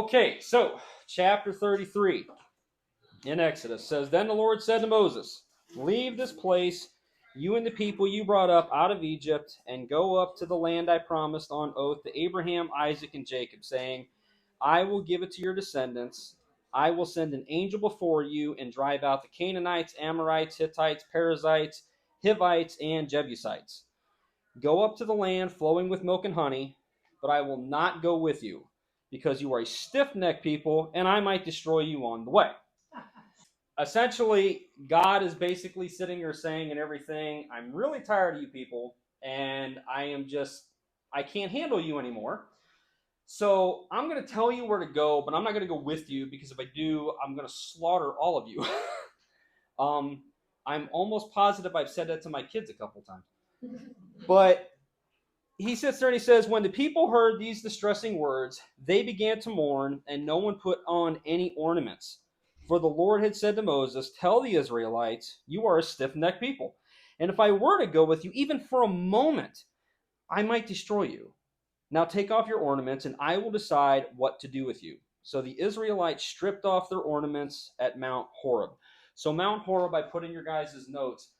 Okay, so chapter 33 in Exodus says, Then the Lord said to Moses, Leave this place, you and the people you brought up out of Egypt, and go up to the land I promised on oath to Abraham, Isaac, and Jacob, saying, I will give it to your descendants. I will send an angel before you and drive out the Canaanites, Amorites, Hittites, Perizzites, Hivites, and Jebusites. Go up to the land flowing with milk and honey, but I will not go with you, because you are a stiff-necked people, and I might destroy you on the way. Essentially, God is basically sitting here saying and everything, I'm really tired of you people, and I can't handle you anymore. So I'm going to tell you where to go, but I'm not going to go with you, because if I do, I'm going to slaughter all of you. I'm almost positive I've said that to my kids a couple times. But he sits there and he says, When the people heard these distressing words, they began to mourn, and no one put on any ornaments. For the Lord had said to Moses, Tell the Israelites, you are a stiff-necked people. And if I were to go with you, even for a moment, I might destroy you. Now take off your ornaments, and I will decide what to do with you. So the Israelites stripped off their ornaments at Mount Horeb. So Mount Horeb, I put in your guys' notes.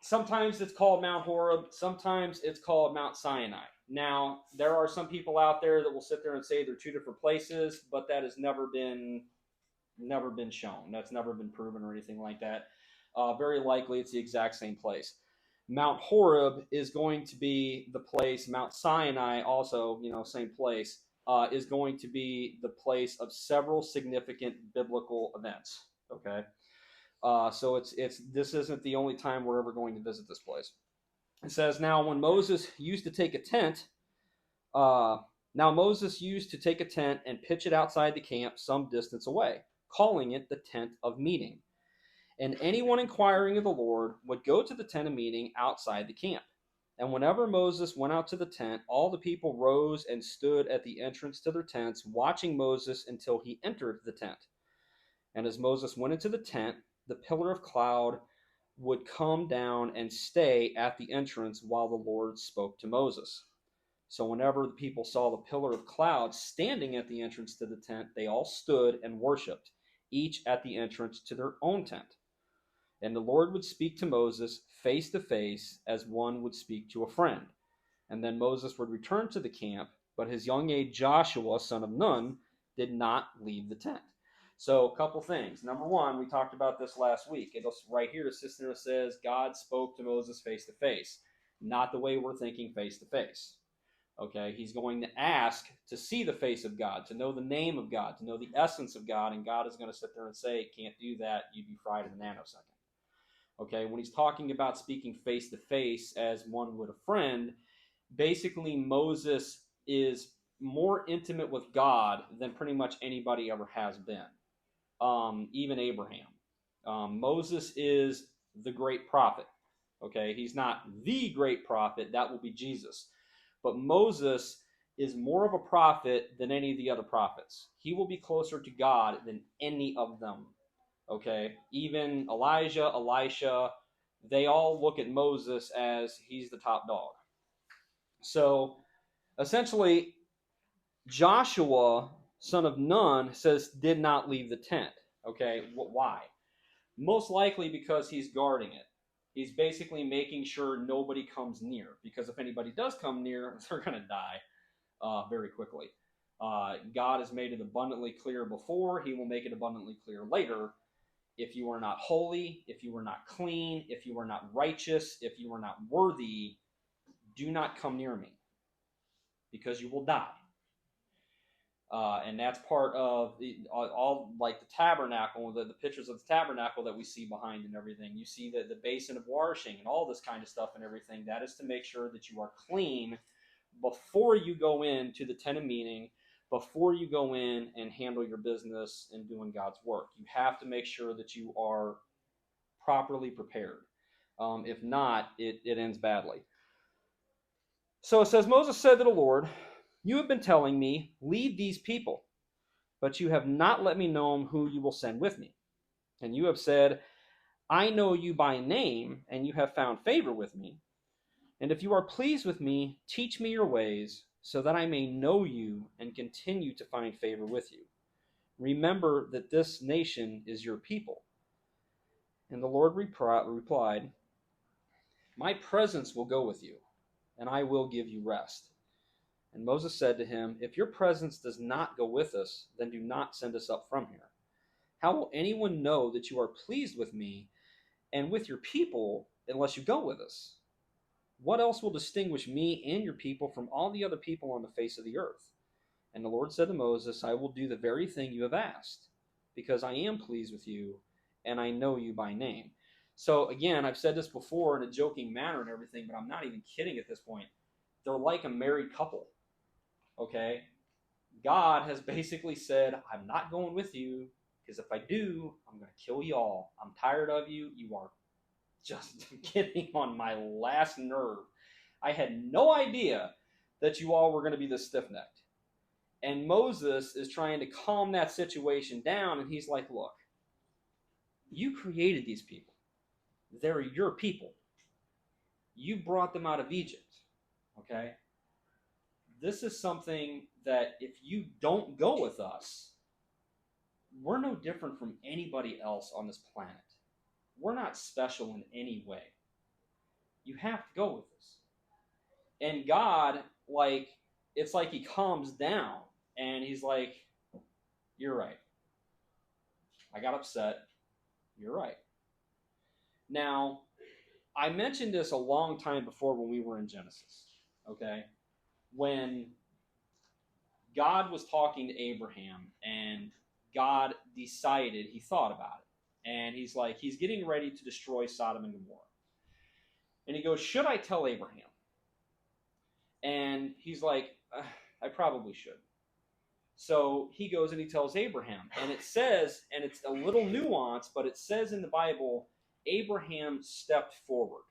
Sometimes it's called Mount Horeb. Sometimes it's called Mount Sinai. Now, there are some people out there that will sit there and say they're two different places, but that has never been shown. That's never been proven or anything like that. Very likely it's the exact same place. Mount Horeb is going to be the place. Mount Sinai, also, same place, is going to be the place of several significant biblical events. Okay, so this isn't the only time we're ever going to visit this place. It says, now Moses used to take a tent and pitch it outside the camp some distance away, calling it the tent of meeting. And anyone inquiring of the Lord would go to the tent of meeting outside the camp. And whenever Moses went out to the tent, all the people rose and stood at the entrance to their tents, watching Moses until he entered the tent. And as Moses went into the tent, the pillar of cloud would come down and stay at the entrance while the Lord spoke to Moses. So whenever the people saw the pillar of cloud standing at the entrance to the tent, they all stood and worshipped, each at the entrance to their own tent. And the Lord would speak to Moses face to face as one would speak to a friend. And then Moses would return to the camp, but his young aide Joshua, son of Nun, did not leave the tent. So a couple things. Number one, we talked about this last week. It's right here, it says God spoke to Moses face to face, not the way we're thinking face to face. Okay, he's going to ask to see the face of God, to know the name of God, to know the essence of God, and God is going to sit there and say, can't do that, you'd be fried in a nanosecond. Okay, when he's talking about speaking face to face as one would a friend, basically Moses is more intimate with God than pretty much anybody ever has been, even Abraham. Moses is the great prophet. Okay, he's not the great prophet, that will be Jesus. But Moses is more of a prophet than any of the other prophets. He will be closer to God than any of them. Okay, even Elijah, Elisha, they all look at Moses as he's the top dog. So essentially, Joshua, son of Nun, says did not leave the tent. Okay, why? Most likely because he's guarding it. He's basically making sure nobody comes near, because if anybody does come near, they're going to die very quickly. God has made it abundantly clear before. He will make it abundantly clear later. If you are not holy, if you are not clean, if you are not righteous, if you are not worthy, do not come near me, because you will die. And that's part of all like the tabernacle, the pictures of the tabernacle that we see behind and everything. You see the basin of washing and all this kind of stuff and everything. That is to make sure that you are clean before you go into the tent of meeting, before you go in and handle your business and doing God's work. You have to make sure that you are properly prepared. If not, it ends badly. So it says, Moses said to the Lord, you have been telling me, leave these people, but you have not let me know who you will send with me. And you have said, I know you by name, and you have found favor with me. And if you are pleased with me, teach me your ways, so that I may know you and continue to find favor with you. Remember that this nation is your people. And the Lord replied, My presence will go with you, and I will give you rest. And Moses said to him, If your presence does not go with us, then do not send us up from here. How will anyone know that you are pleased with me and with your people unless you go with us? What else will distinguish me and your people from all the other people on the face of the earth? And the Lord said to Moses, I will do the very thing you have asked, because I am pleased with you, and I know you by name. So again, I've said this before in a joking manner and everything, but I'm not even kidding at this point. They're like a married couple, okay? God has basically said, I'm not going with you, because if I do, I'm going to kill you all. I'm tired of you. You are just getting on my last nerve. I had no idea that you all were going to be this stiff-necked. And Moses is trying to calm that situation down, and he's like, look, you created these people. They're your people. You brought them out of Egypt, okay? This is something that if you don't go with us, we're no different from anybody else on this planet. We're not special in any way. You have to go with us. And God, it's like he calms down, and he's like, you're right. I got upset. You're right. Now, I mentioned this a long time before when we were in Genesis, okay? When God was talking to Abraham, and God decided, he thought about it, and he's like, he's getting ready to destroy Sodom and Gomorrah. And he goes, should I tell Abraham? And he's like, I probably should. So he goes and he tells Abraham. And it says, and it's a little nuance, but it says in the Bible, Abraham stepped forward.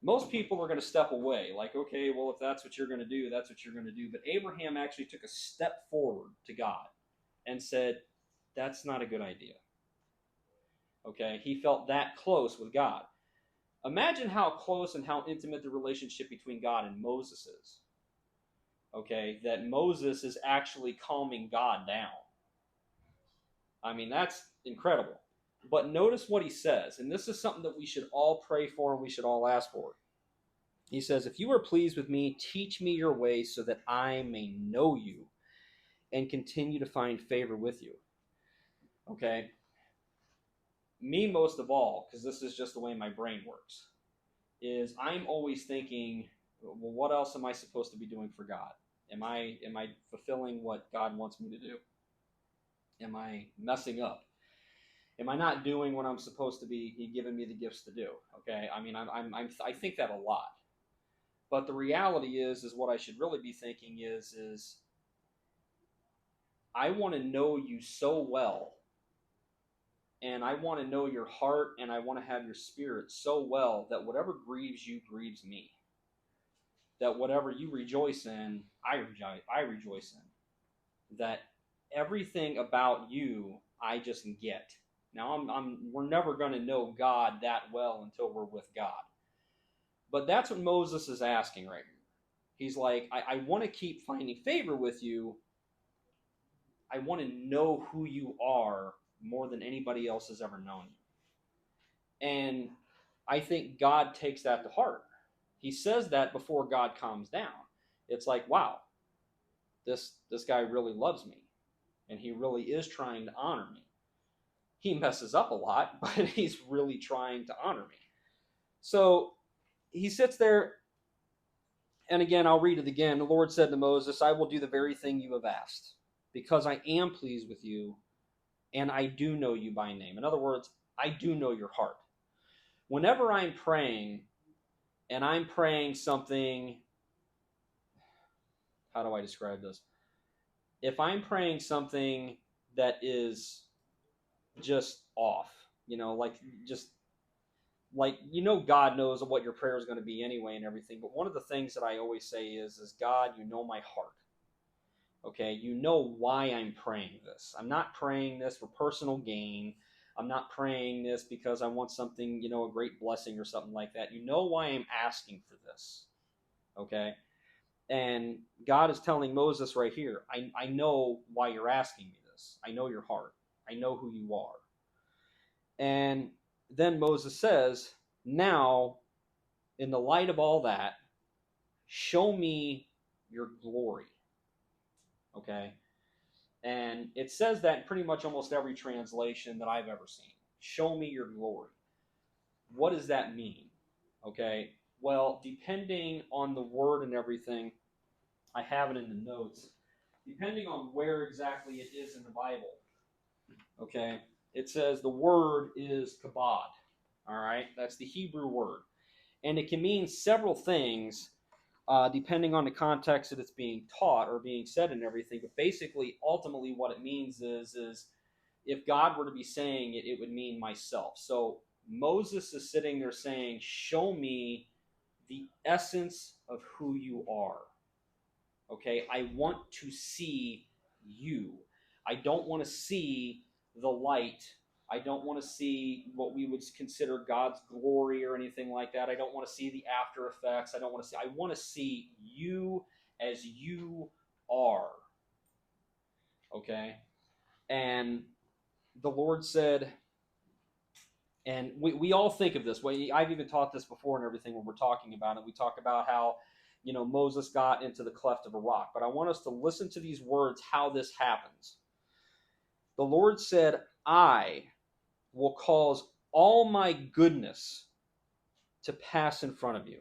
Most people are going to step away. Like, okay, well, if that's what you're going to do, that's what you're going to do. But Abraham actually took a step forward to God and said, that's not a good idea. Okay, he felt that close with God. Imagine how close and how intimate the relationship between God and Moses is. Okay, that Moses is actually calming God down. I mean, that's incredible. But notice what he says, and this is something that we should all pray for and we should all ask for. He says, if you are pleased with me, teach me your ways so that I may know you and continue to find favor with you. Okay? Me most of all, because this is just the way my brain works, is I'm always thinking, well, what else am I supposed to be doing for God? Am I fulfilling what God wants me to do? Am I messing up? Am I not doing what I'm supposed to be giving me the gifts to do? Okay, I mean, I think that a lot. But the reality is what I should really be thinking is I want to know you so well, and I want to know your heart, and I want to have your spirit so well that whatever grieves you grieves me. That whatever you rejoice in, I rejoice in. That everything about you, I just get. Now, we're never going to know God that well until we're with God. But that's what Moses is asking right here. He's like, I want to keep finding favor with you. I want to know who you are more than anybody else has ever known you. And I think God takes that to heart. He says that before God calms down. It's like, wow, this guy really loves me. And he really is trying to honor me. He messes up a lot, but he's really trying to honor me. So he sits there, and again, I'll read it again. The Lord said to Moses, I will do the very thing you have asked, because I am pleased with you, and I do know you by name. In other words, I do know your heart. Whenever I'm praying, and I'm praying something, how do I describe this? If I'm praying something that is just off, God knows what your prayer is going to be anyway and everything. But one of the things that I always say is God, you know my heart. Okay, you know why I'm praying this. I'm not praying this for personal gain. I'm not praying this because I want something, a great blessing or something like that. You know why I'm asking for this. Okay? And God is telling Moses right here, I know why you're asking me this. I know your heart. I know who you are. And then Moses says, now, in the light of all that, show me your glory. Okay? And it says that in pretty much almost every translation that I've ever seen. Show me your glory. What does that mean? Okay? Well, depending on the word and everything, I have it in the notes. Depending on where exactly it is in the Bible, okay, it says the word is kabod. All right? That's the Hebrew word. And it can mean several things depending on the context that it's being taught or being said and everything. But basically, ultimately, what it means is if God were to be saying it, it would mean myself. So Moses is sitting there saying, show me the essence of who you are. Okay, I want to see you. I don't want to see the light. I don't want to see what we would consider God's glory or anything like that. I don't want to see the after effects. I want to see you as you are. Okay? And the Lord said, and we all think of this. I've even taught this before and everything when we're talking about it. We talk about how, Moses got into the cleft of a rock. But I want us to listen to these words, how this happens. The Lord said, I will cause all my goodness to pass in front of you.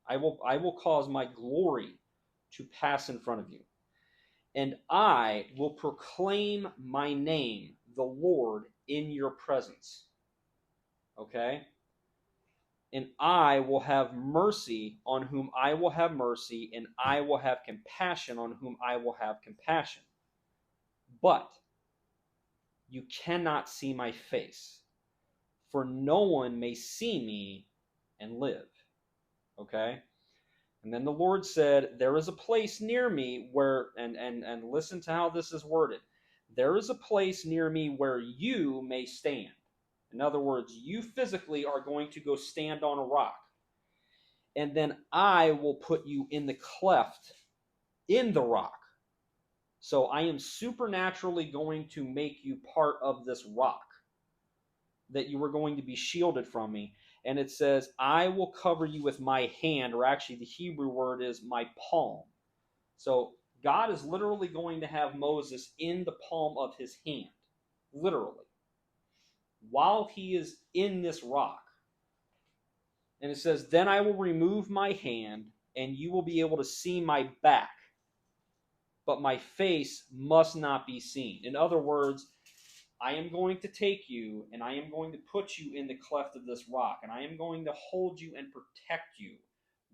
I will cause my glory to pass in front of you. And I will proclaim my name, the Lord, in your presence. Okay? And I will have mercy on whom I will have mercy, and I will have compassion on whom I will have compassion. But you cannot see my face, for no one may see me and live. Okay? And then the Lord said, there is a place near me where, and listen to how this is worded. There is a place near me where you may stand. In other words, you physically are going to go stand on a rock. And then I will put you in the cleft in the rock. So I am supernaturally going to make you part of this rock, that you are going to be shielded from me. And it says, I will cover you with my hand, or actually the Hebrew word is my palm. So God is literally going to have Moses in the palm of his hand, literally, while he is in this rock. And it says, then I will remove my hand, and you will be able to see my back, but my face must not be seen. In other words, I am going to take you, and I am going to put you in the cleft of this rock, and I am going to hold you and protect you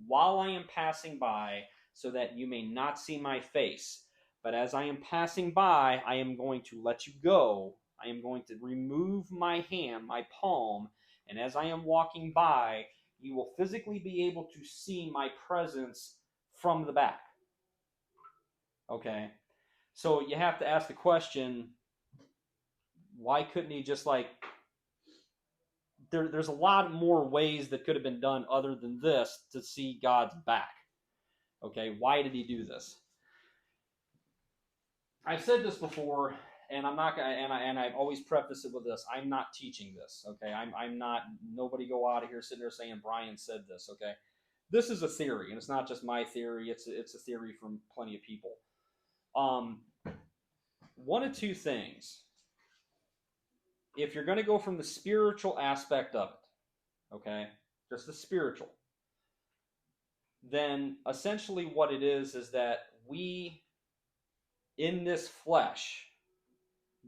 while I am passing by, so that you may not see my face. But as I am passing by, I am going to let you go. I am going to remove my hand, my palm, and as I am walking by, you will physically be able to see my presence from the back. Okay? So you have to ask the question, why couldn't he just there's a lot more ways that could have been done other than this to see God's back. Okay, why did he do this? I've said this before, and I'm not gonna, and I've always prefaced it with this. I'm not teaching this. Okay, I'm not. Nobody go out of here sitting there saying Brian said this. Okay, this is a theory, and it's not just my theory. It's a theory from plenty of people. One of two things. If you're going to go from the spiritual aspect of it, okay, just the spiritual, then essentially what it is that we, in this flesh,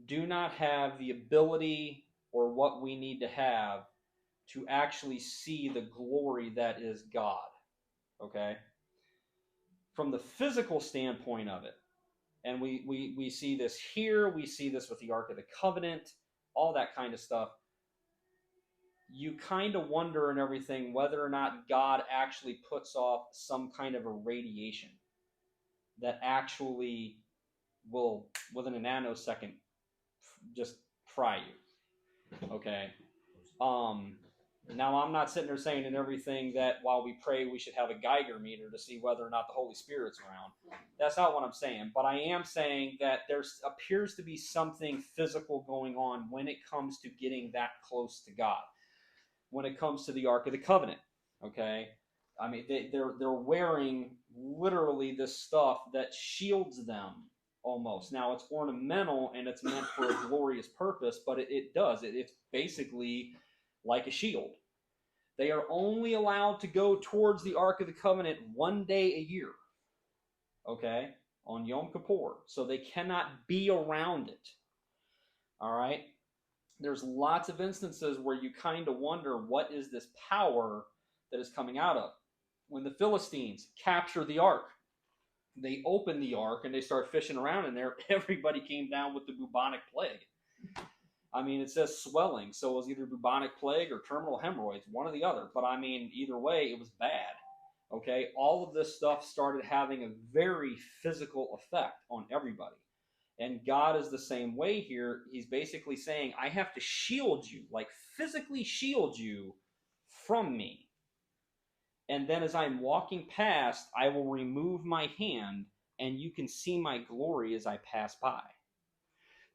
do not have the ability or what we need to have to actually see the glory that is God. Okay? From the physical standpoint of it, and we see this here, we see this with the Ark of the Covenant, all that kind of stuff, you kind of wonder and everything whether or not God actually puts off some kind of a radiation that actually will, within a nanosecond, just fry you. Okay? Now, I'm not sitting there saying in everything that while we pray, we should have a Geiger meter to see whether or not the Holy Spirit's around. That's not what I'm saying. But I am saying that there appears to be something physical going on when it comes to getting that close to God, when it comes to the Ark of the Covenant. Okay? I mean, they're wearing literally this stuff that shields them almost. Now, it's ornamental and it's meant for a glorious purpose, but it does. It's basically like a shield. They are only allowed to go towards the Ark of the Covenant one day a year, okay, on Yom Kippur. So they cannot be around it, all right? There's lots of instances where you kind of wonder, what is this power that is coming out of? When the Philistines capture the Ark, they open the Ark and they start fishing around in there. Everybody came down with the bubonic plague. I mean, it says swelling, so it was either bubonic plague or terminal hemorrhoids, one or the other. But I mean, either way, it was bad. Okay, all of this stuff started having a very physical effect on everybody. And God is the same way here. He's basically saying, I have to shield you, like physically shield you from me. And then as I'm walking past, I will remove my hand, and you can see my glory as I pass by.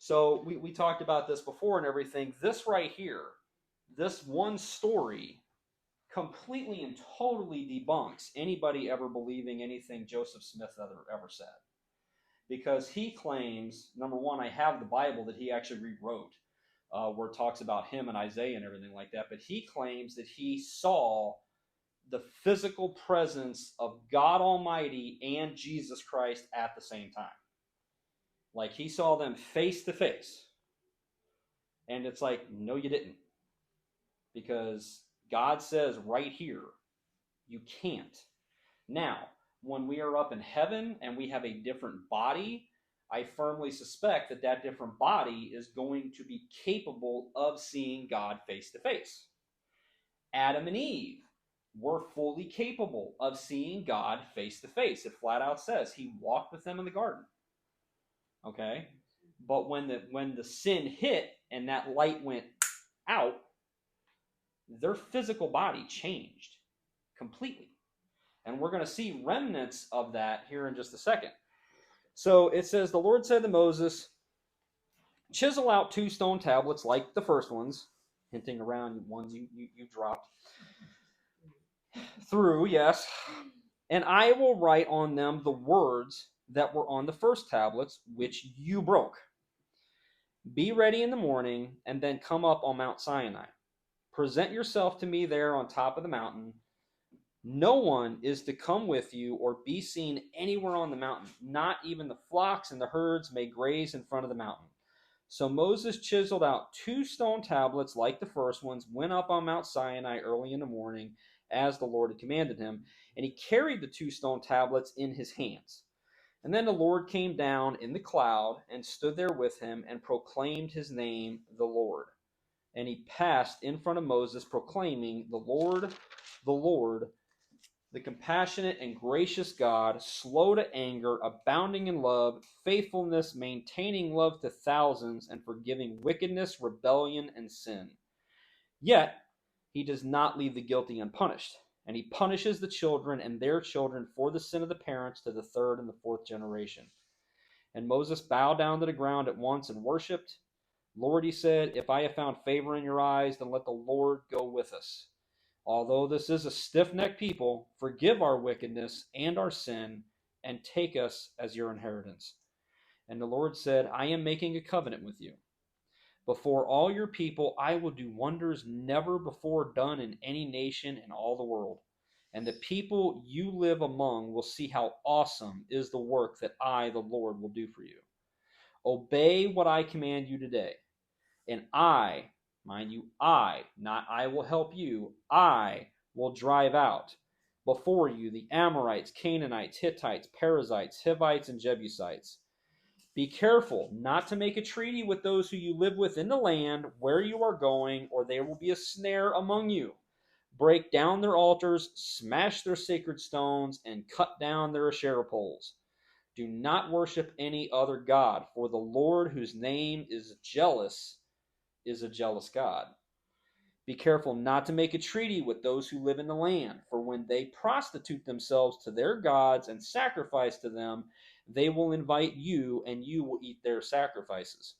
So we talked about this before and everything. This right here, this one story completely and totally debunks anybody ever believing anything Joseph Smith ever said. Because he claims, number one, I have the Bible that he actually rewrote, where it talks about him and Isaiah and everything like that. But he claims that he saw the physical presence of God Almighty and Jesus Christ at the same time. Like, he saw them face to face. And it's like, no, you didn't. Because God says right here, you can't. Now, when we are up in heaven and we have a different body, I firmly suspect that that different body is going to be capable of seeing God face to face. Adam and Eve were fully capable of seeing God face to face. It flat out says he walked with them in the garden. Okay? But when the sin hit and that light went out, their physical body changed completely. And we're going to see remnants of that here in just a second. So it says, the Lord said to Moses, chisel out 2 stone tablets like the first ones, hinting around ones you dropped. Through, yes. And I will write on them the words that were on the first tablets, which you broke. Be ready in the morning, and then come up on Mount Sinai. Present yourself to me there on top of the mountain. No one is to come with you or be seen anywhere on the mountain. Not even the flocks and the herds may graze in front of the mountain. So Moses chiseled out 2 stone tablets like the first ones, went up on Mount Sinai early in the morning, as the Lord had commanded him, and he carried the 2 stone tablets in his hands. And then the Lord came down in the cloud and stood there with him and proclaimed his name, the Lord. And he passed in front of Moses, proclaiming, the Lord, the compassionate and gracious God, slow to anger, abounding in love, faithfulness, maintaining love to thousands, and forgiving wickedness, rebellion, and sin. Yet he does not leave the guilty unpunished, and he punishes the children and their children for the sin of the parents to the 3rd and the 4th generation. And Moses bowed down to the ground at once and worshipped. Lord, he said, if I have found favor in your eyes, then let the Lord go with us. Although this is a stiff-necked people, forgive our wickedness and our sin, and take us as your inheritance. And the Lord said, I am making a covenant with you. Before all your people, I will do wonders never before done in any nation in all the world. And the people you live among will see how awesome is the work that I, the Lord, will do for you. Obey what I command you today. And I, mind you, not I will help you, I will drive out before you the Amorites, Canaanites, Hittites, Perizzites, Hivites, and Jebusites. Be careful not to make a treaty with those who you live with in the land where you are going, or there will be a snare among you. Break down their altars, smash their sacred stones, and cut down their Asherah poles. Do not worship any other god, for the Lord, whose name is jealous, is a jealous God. Be careful not to make a treaty with those who live in the land, for when they prostitute themselves to their gods and sacrifice to them, they will invite you, and you will eat their sacrifices.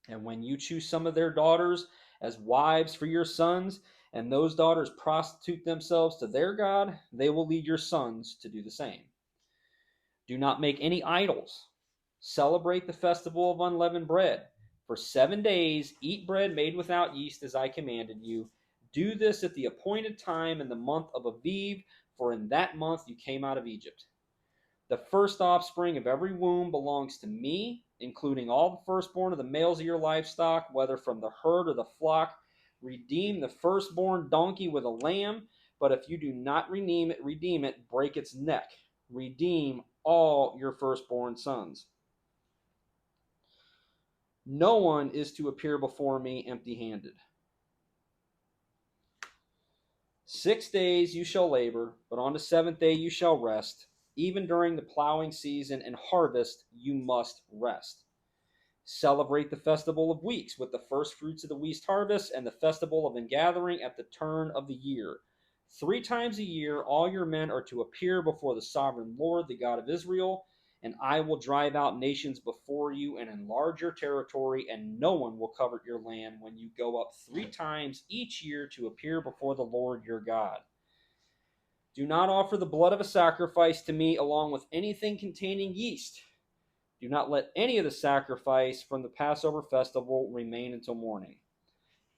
And when you choose some of their daughters as wives for your sons, and those daughters prostitute themselves to their God, they will lead your sons to do the same. Do not make any idols. Celebrate the festival of unleavened bread. For 7 days, eat bread made without yeast as I commanded you. Do this at the appointed time in the month of Aviv, for in that month you came out of Egypt. The first offspring of every womb belongs to me, including all the firstborn of the males of your livestock, whether from the herd or the flock. Redeem the firstborn donkey with a lamb, but if you do not redeem it, break its neck. Redeem all your firstborn sons. No one is to appear before me empty-handed. 6 days you shall labor, but on the 7th day you shall rest. Even during the plowing season and harvest, you must rest. Celebrate the festival of weeks with the first fruits of the wheat harvest and the festival of ingathering at the turn of the year. 3 times a year, all your men are to appear before the sovereign Lord, the God of Israel, and I will drive out nations before you and enlarge your territory, and no one will covet your land when you go up 3 times each year to appear before the Lord your God. Do not offer the blood of a sacrifice to me along with anything containing yeast. Do not let any of the sacrifice from the Passover festival remain until morning.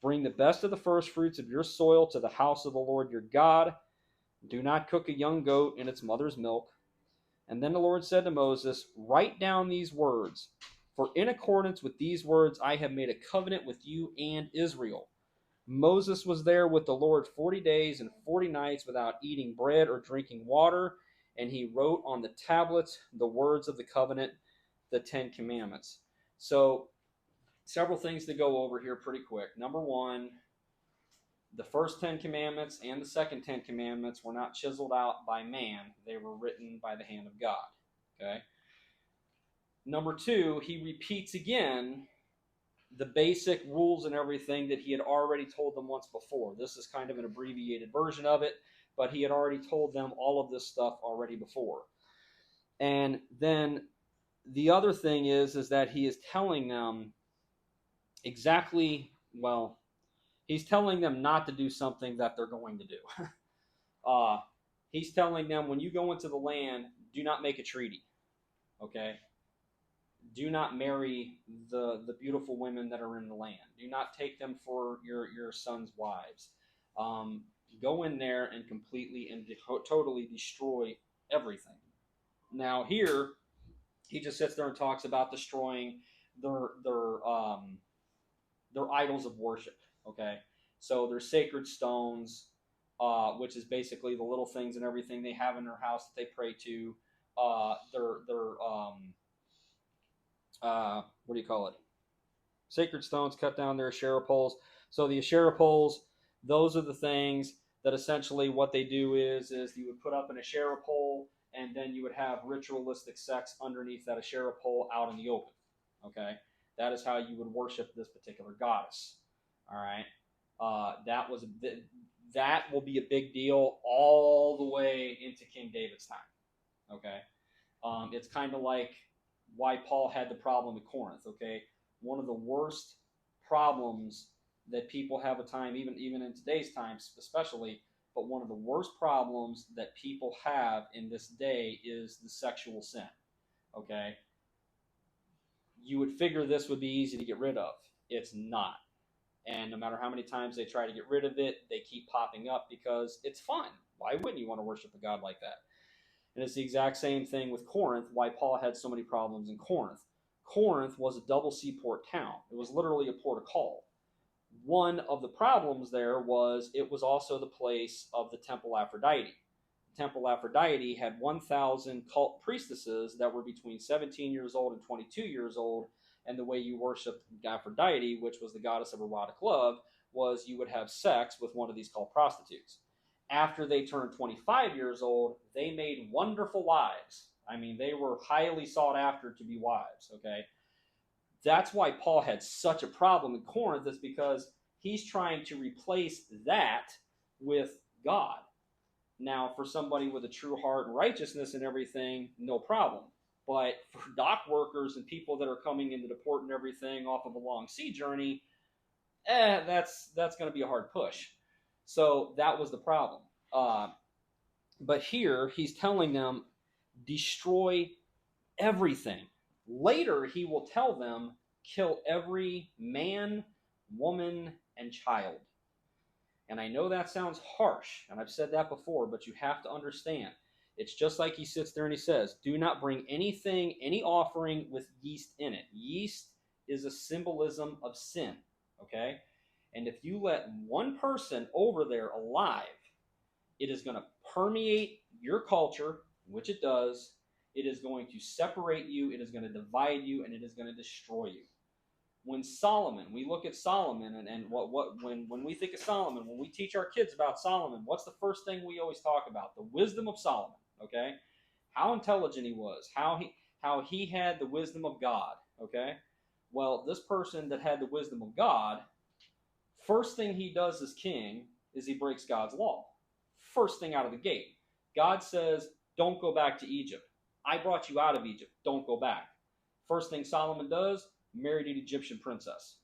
Bring the best of the first fruits of your soil to the house of the Lord your God. Do not cook a young goat in its mother's milk. And then the Lord said to Moses, write down these words, for in accordance with these words I have made a covenant with you and Israel. Moses was there with the Lord 40 days and 40 nights without eating bread or drinking water, and he wrote on the tablets the words of the covenant, the 10 Commandments. So, several things to go over here pretty quick. Number one, the first 10 Commandments and the second 10 Commandments were not chiseled out by man. They were written by the hand of God. Okay. Number two, he repeats again the basic rules and everything that he had already told them once before. This is kind of an abbreviated version of it, but he had already told them all of this stuff already before. And then the other thing is that he is telling them exactly, well, he's telling them not to do something that they're going to do. He's telling them, when you go into the land, do not make a treaty. Okay? Do not marry the beautiful women that are in the land. Do not take them for your son's wives. Go in there and completely and totally destroy everything. Now here, he just sits there and talks about destroying their idols of worship. Okay, so their sacred stones, which is basically the little things and everything they have in their house that they pray to. What do you call it? Sacred stones cut down their Asherah poles. So the Asherah poles, those are the things that essentially what they do is you would put up an Asherah pole, and then you would have ritualistic sex underneath that Asherah pole out in the open. Okay, that is how you would worship this particular goddess. All right, that will be a big deal all the way into King David's time. Okay, it's kind of like why Paul had the problem at Corinth. Okay, one of the worst problems that people have a time, even in today's times especially, but one of the worst problems that people have in this day is the sexual sin. Okay, you would figure this would be easy to get rid of. It's not. And no matter how many times they try to get rid of it, they keep popping up because it's fun. Why wouldn't you want to worship a God like that? And it's the exact same thing with Corinth, why Paul had so many problems in Corinth. Corinth was a double seaport town. It was literally a port of call. One of the problems there was it was also the place of the Temple Aphrodite. The Temple Aphrodite had 1,000 cult priestesses that were between 17 years old and 22 years old, and the way you worshiped Aphrodite, which was the goddess of erotic love, was you would have sex with one of these cult prostitutes. After they turned 25 years old, they made wonderful wives. I mean, they were highly sought after to be wives, okay? That's why Paul had such a problem in Corinth, is because he's trying to replace that with God. Now, for somebody with a true heart and righteousness and everything, no problem. But for dock workers and people that are coming into the port and everything off of a long sea journey, that's going to be a hard push. So that was the problem. But here he's telling them, destroy everything. Later he will tell them, kill every man, woman, and child. And I know that sounds harsh, and I've said that before, but you have to understand. It's just like he sits there and he says, do not bring anything, any offering with yeast in it. Yeast is a symbolism of sin, okay? And if you let one person over there alive, it is going to permeate your culture, which it does. It is going to separate you, it is going to divide you, and it is going to destroy you. When Solomon, we look at Solomon, and when we think of Solomon, when we teach our kids about Solomon, what's the first thing we always talk about? The wisdom of Solomon, okay? How intelligent he was, how he had the wisdom of God, okay? Well, this person that had the wisdom of God, first thing he does as king is he breaks God's law. First thing out of the gate. God says, don't go back to Egypt. I brought you out of Egypt. Don't go back. First thing Solomon does, married an Egyptian princess.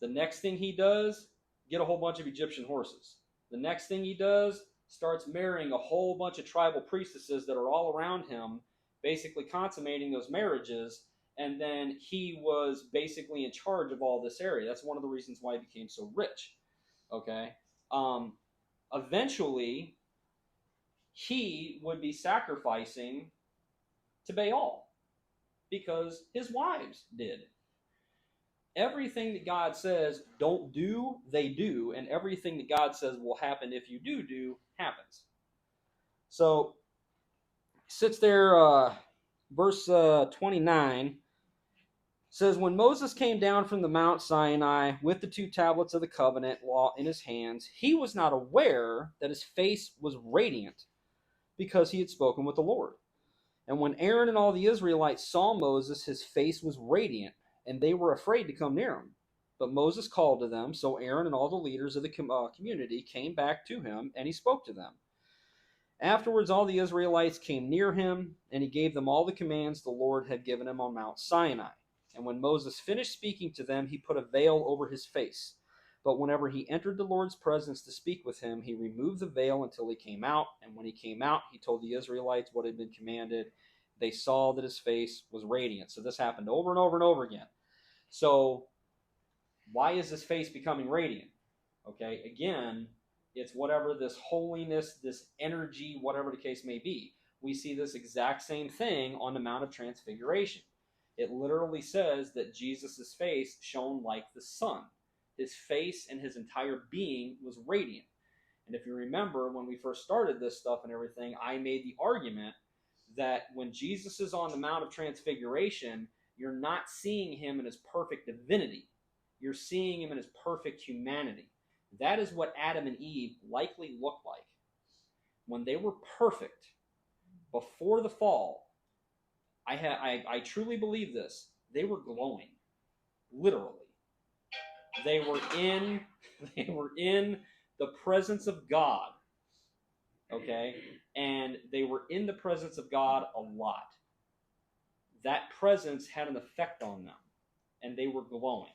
The next thing he does, get a whole bunch of Egyptian horses. The next thing he does, starts marrying a whole bunch of tribal priestesses that are all around him, basically consummating those marriages, and then he was basically in charge of all this area. That's one of the reasons why he became so rich. Okay? Eventually, he would be sacrificing to Baal because his wives did. Everything that God says don't do, they do, and everything that God says will happen if you do, happens. So, sits there, verse 29, says, when Moses came down from the Mount Sinai with the 2 tablets of the covenant law in his hands, he was not aware that his face was radiant because he had spoken with the Lord. And when Aaron and all the Israelites saw Moses, his face was radiant, and they were afraid to come near him. But Moses called to them, so Aaron and all the leaders of the community came back to him, and he spoke to them. Afterwards, all the Israelites came near him, and he gave them all the commands the Lord had given him on Mount Sinai. And when Moses finished speaking to them, he put a veil over his face. But whenever he entered the Lord's presence to speak with him, he removed the veil until he came out. And when he came out, he told the Israelites what had been commanded. They saw that his face was radiant. So this happened over and over and over again. So why is his face becoming radiant? Okay, again, it's whatever this holiness, this energy, whatever the case may be. We see this exact same thing on the Mount of Transfiguration. It literally says that Jesus' face shone like the sun. His face and his entire being was radiant. And if you remember, when we first started this stuff and everything, I made the argument that when Jesus is on the Mount of Transfiguration, you're not seeing him in his perfect divinity. You're seeing him in his perfect humanity. That is what Adam and Eve likely looked like. When they were perfect, before the fall, I truly believe this. They were glowing, literally. They were in the presence of God, okay? And they were in the presence of God a lot. That presence had an effect on them, and they were glowing.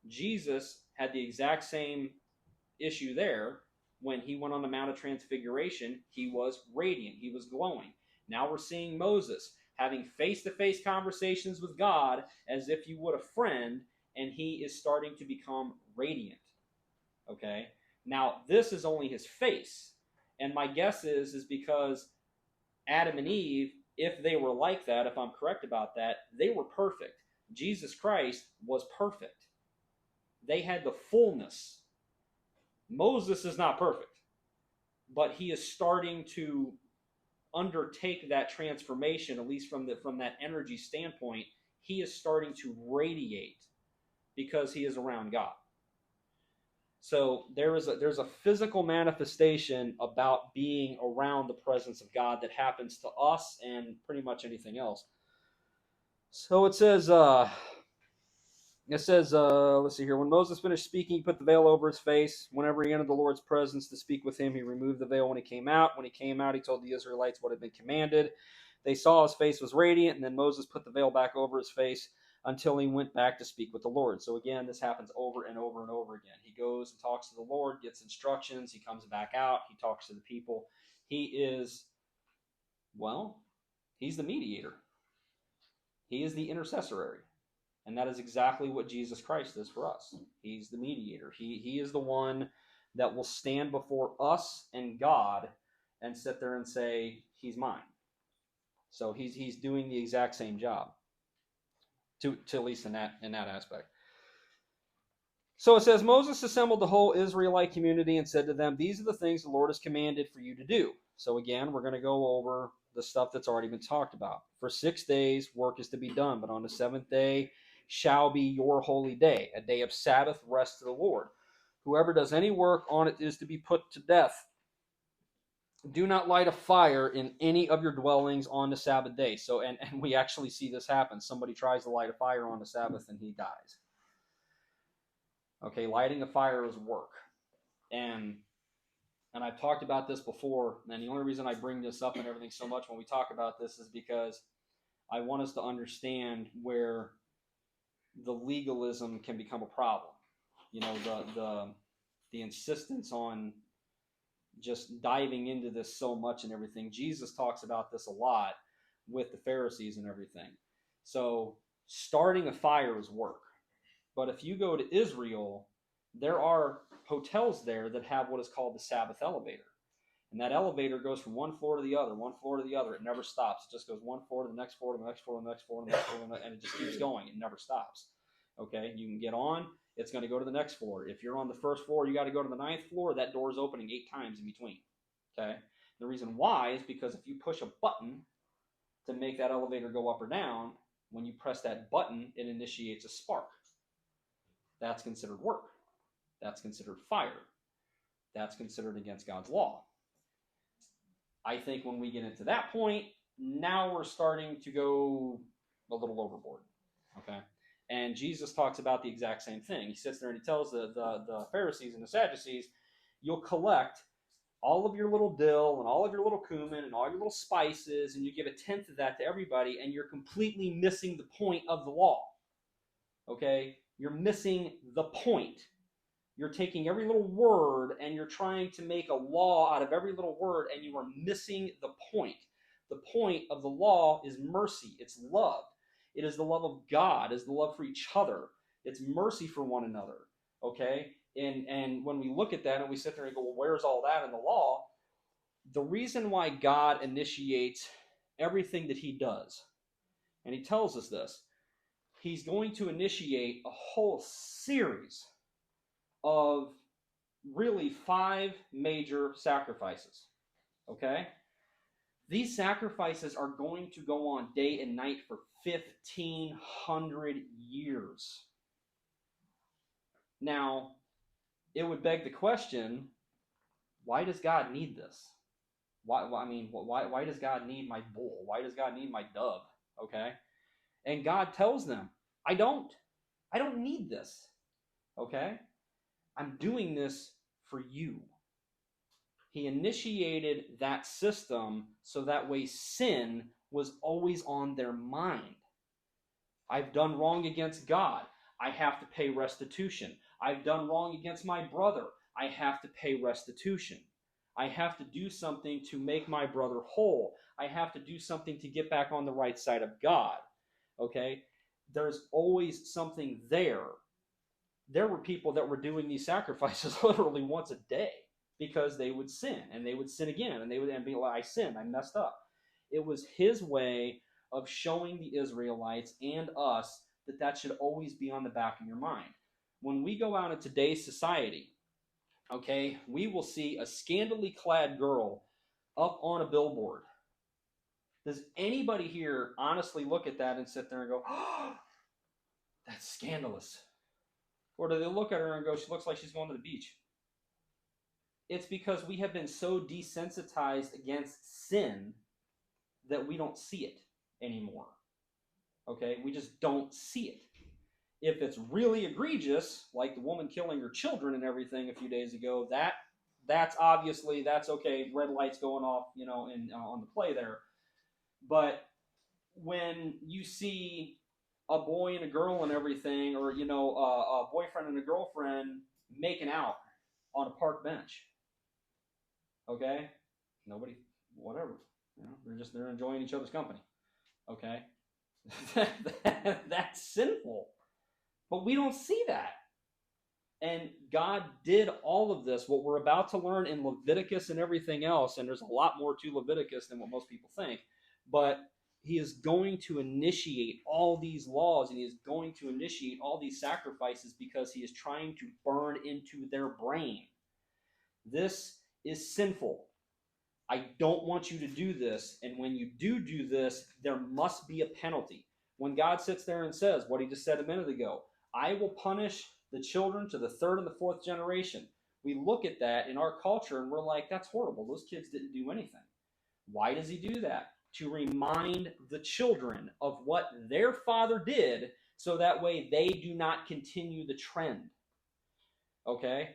Jesus had the exact same issue there. When he went on the Mount of Transfiguration, he was radiant. He was glowing. Now we're seeing Moses having face-to-face conversations with God as if you would a friend, and he is starting to become radiant. Okay? Now, this is only his face. And my guess is because Adam and Eve, if they were like that, if I'm correct about that, they were perfect. Jesus Christ was perfect. They had the fullness. Moses is not perfect, but he is starting to undertake that transformation, at least from that energy standpoint. He is starting to radiate because he is around God. So there's a physical manifestation about being around the presence of God that happens to us and pretty much anything else. So it says, It says, let's see here. When Moses finished speaking, he put the veil over his face. Whenever he entered the Lord's presence to speak with him, he removed the veil when he came out. When he came out, he told the Israelites what had been commanded. They saw his face was radiant, and then Moses put the veil back over his face until he went back to speak with the Lord. So again, this happens over and over and over again. He goes and talks to the Lord, gets instructions. He comes back out. He talks to the people. He is, well, he's the mediator. He is the intercessory. And that is exactly what Jesus Christ is for us. He's the mediator. He is the one that will stand before us and God and sit there and say, he's mine. So he's doing the exact same job, to at least in that aspect. So it says, Moses assembled the whole Israelite community and said to them, these are the things the Lord has commanded for you to do. So again, we're going to go over the stuff that's already been talked about. For 6 days, work is to be done, but on the seventh day shall be your holy day, a day of Sabbath rest to the Lord. Whoever does any work on it is to be put to death. Do not light a fire in any of your dwellings on the Sabbath day. So, and we actually see this happen. Somebody tries to light a fire on the Sabbath and he dies. Okay, lighting a fire is work. And I've talked about this before, and the only reason I bring this up and everything so much when we talk about this is because I want us to understand where the legalism can become a problem. You know, the insistence on just diving into this so much and everything. Jesus talks about this a lot with the Pharisees and everything. So starting a fire is work. But if you go to Israel, there are hotels there that have what is called the Sabbath elevator. And that elevator goes from one floor to the other, one floor to the other. It never stops. It just goes one floor to the next floor, to the next floor, to the next floor, to the next floor, and it just keeps going. It never stops. Okay, you can get on. It's going to go to the next floor. If you're on the first floor, you got to go to the 9th floor. That door is opening 8 times in between. Okay, the reason why is because if you push a button to make that elevator go up or down, when you press that button, it initiates a spark. That's considered work. That's considered fire. That's considered against God's law. I think when we get into that point, now we're starting to go a little overboard. Okay? And Jesus talks about the exact same thing. He sits there and he tells the Pharisees and the Sadducees, you'll collect all of your little dill and all of your little cumin and all your little spices, and you give 1/10 of that to everybody, and you're completely missing the point of the law. Okay? You're missing the point. You're taking every little word and you're trying to make a law out of every little word, and you are missing the point. The point of the law is mercy. It's love. It is the love of God. It's the love for each other. It's mercy for one another. Okay? And when we look at that and we sit there and go, well, where's all that in the law? The reason why God initiates everything that he does, and he tells us this, he's going to initiate a whole series of really 5 major sacrifices. Okay? These sacrifices are going to go on day and night for 1,500 years. Now, it would beg the question, why does God need this? Why does God need my bull? Why does God need my dove? Okay? And God tells them, I don't need this. Okay? I'm doing this for you. He initiated that system so that way sin was always on their mind. I've done wrong against God. I have to pay restitution. I've done wrong against my brother. I have to pay restitution. I have to do something to make my brother whole. I have to do something to get back on the right side of God. Okay? There's always something there. There were people that were doing these sacrifices literally once a day because they would sin, and they would sin again, and they would be like, I sinned, I messed up. It was his way of showing the Israelites and us that that should always be on the back of your mind. When we go out in today's society, okay, we will see a scantily clad girl up on a billboard. Does anybody here honestly look at that and sit there and go, oh, that's scandalous? Or do they look at her and go, she looks like she's going to the beach? It's because we have been so desensitized against sin that we don't see it anymore. Okay? We just don't see it. If it's really egregious, like the woman killing her children and everything a few days ago, that's obviously that's okay. Red lights going off, on the play there. But when you see a boy and a girl and everything, or a boyfriend and a girlfriend making out on a park bench, okay, nobody, whatever, they're enjoying each other's company, okay. That's sinful, but we don't see that. And God did all of this, what we're about to learn in Leviticus and everything else, and there's a lot more to Leviticus than what most people think, but he is going to initiate all these laws and he is going to initiate all these sacrifices because he is trying to burn into their brain. This is sinful. I don't want you to do this. And when you do this, there must be a penalty. When God sits there and says what he just said a minute ago, I will punish the children to the third and the fourth generation. We look at that in our culture and we're like, that's horrible. Those kids didn't do anything. Why does he do that? To remind the children of what their father did so that way they do not continue the trend. Okay?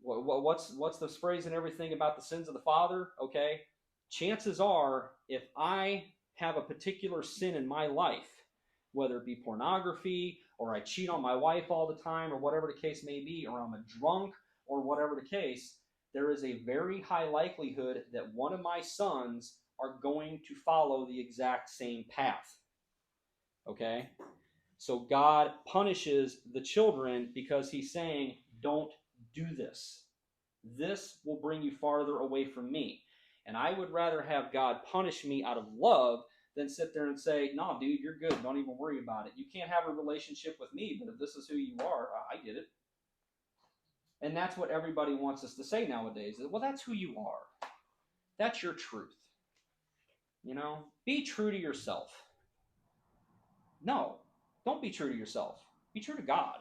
What's the phrase and everything about the sins of the father? Okay? Chances are, if I have a particular sin in my life, whether it be pornography, or I cheat on my wife all the time, or whatever the case may be, or I'm a drunk, or whatever the case, there is a very high likelihood that one of my sons are going to follow the exact same path. Okay? So God punishes the children because he's saying, don't do this. This will bring you farther away from me. And I would rather have God punish me out of love than sit there and say, no, dude, you're good. Don't even worry about it. You can't have a relationship with me, but if this is who you are, I get it. And that's what everybody wants us to say nowadays. Well, that's who you are. That's your truth. Be true to yourself. No, don't be true to yourself. Be true to God.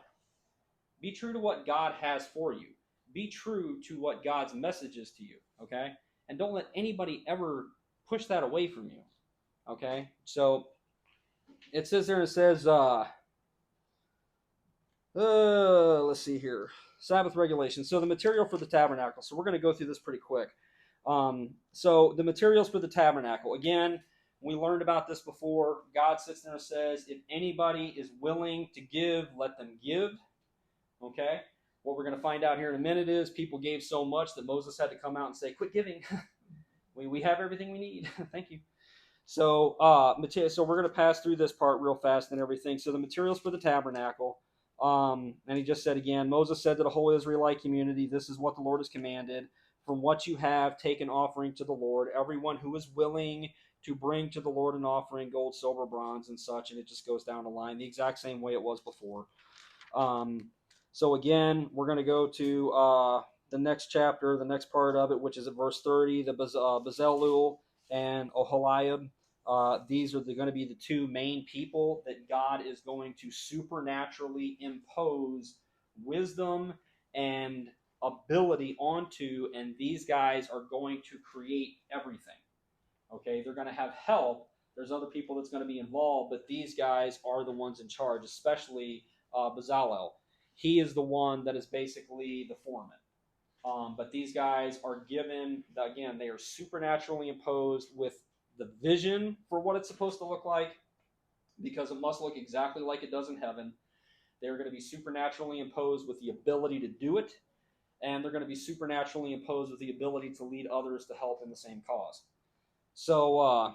Be true to what God has for you. Be true to what God's message is to you, okay? And don't let anybody ever push that away from you, okay? So it says there, let's see here, Sabbath regulations. So the material for the tabernacle. So we're going to go through this pretty quick. So the materials for the tabernacle. Again, we learned about this before. God sits there and says, if anybody is willing to give, let them give. Okay? What we're going to find out here in a minute is people gave so much that Moses had to come out and say, quit giving. we have everything we need. Thank you. So, so we're going to pass through this part real fast and everything. So the materials for the tabernacle. And he just said again, Moses said to the whole Israelite community, this is what the Lord has commanded. From what you have, take an offering to the Lord. Everyone who is willing to bring to the Lord an offering, gold, silver, bronze, and such. And it just goes down the line the exact same way it was before. So again, we're going to go to the next chapter, the next part of it, which is at verse 30, the Bezalel and Oholiab. These are going to be the two main people that God is going to supernaturally impose wisdom and ability onto, and these guys are going to create everything. Okay, they're going to have help. There's other people that's going to be involved, but these guys are the ones in charge, especially Bezalel. He is the one that is basically the foreman. But these guys are given, again, they are supernaturally imposed with the vision for what it's supposed to look like, because it must look exactly like it does in heaven. They're going to be supernaturally imposed with the ability to do it, and they're going to be supernaturally imposed with the ability to lead others to help in the same cause. So,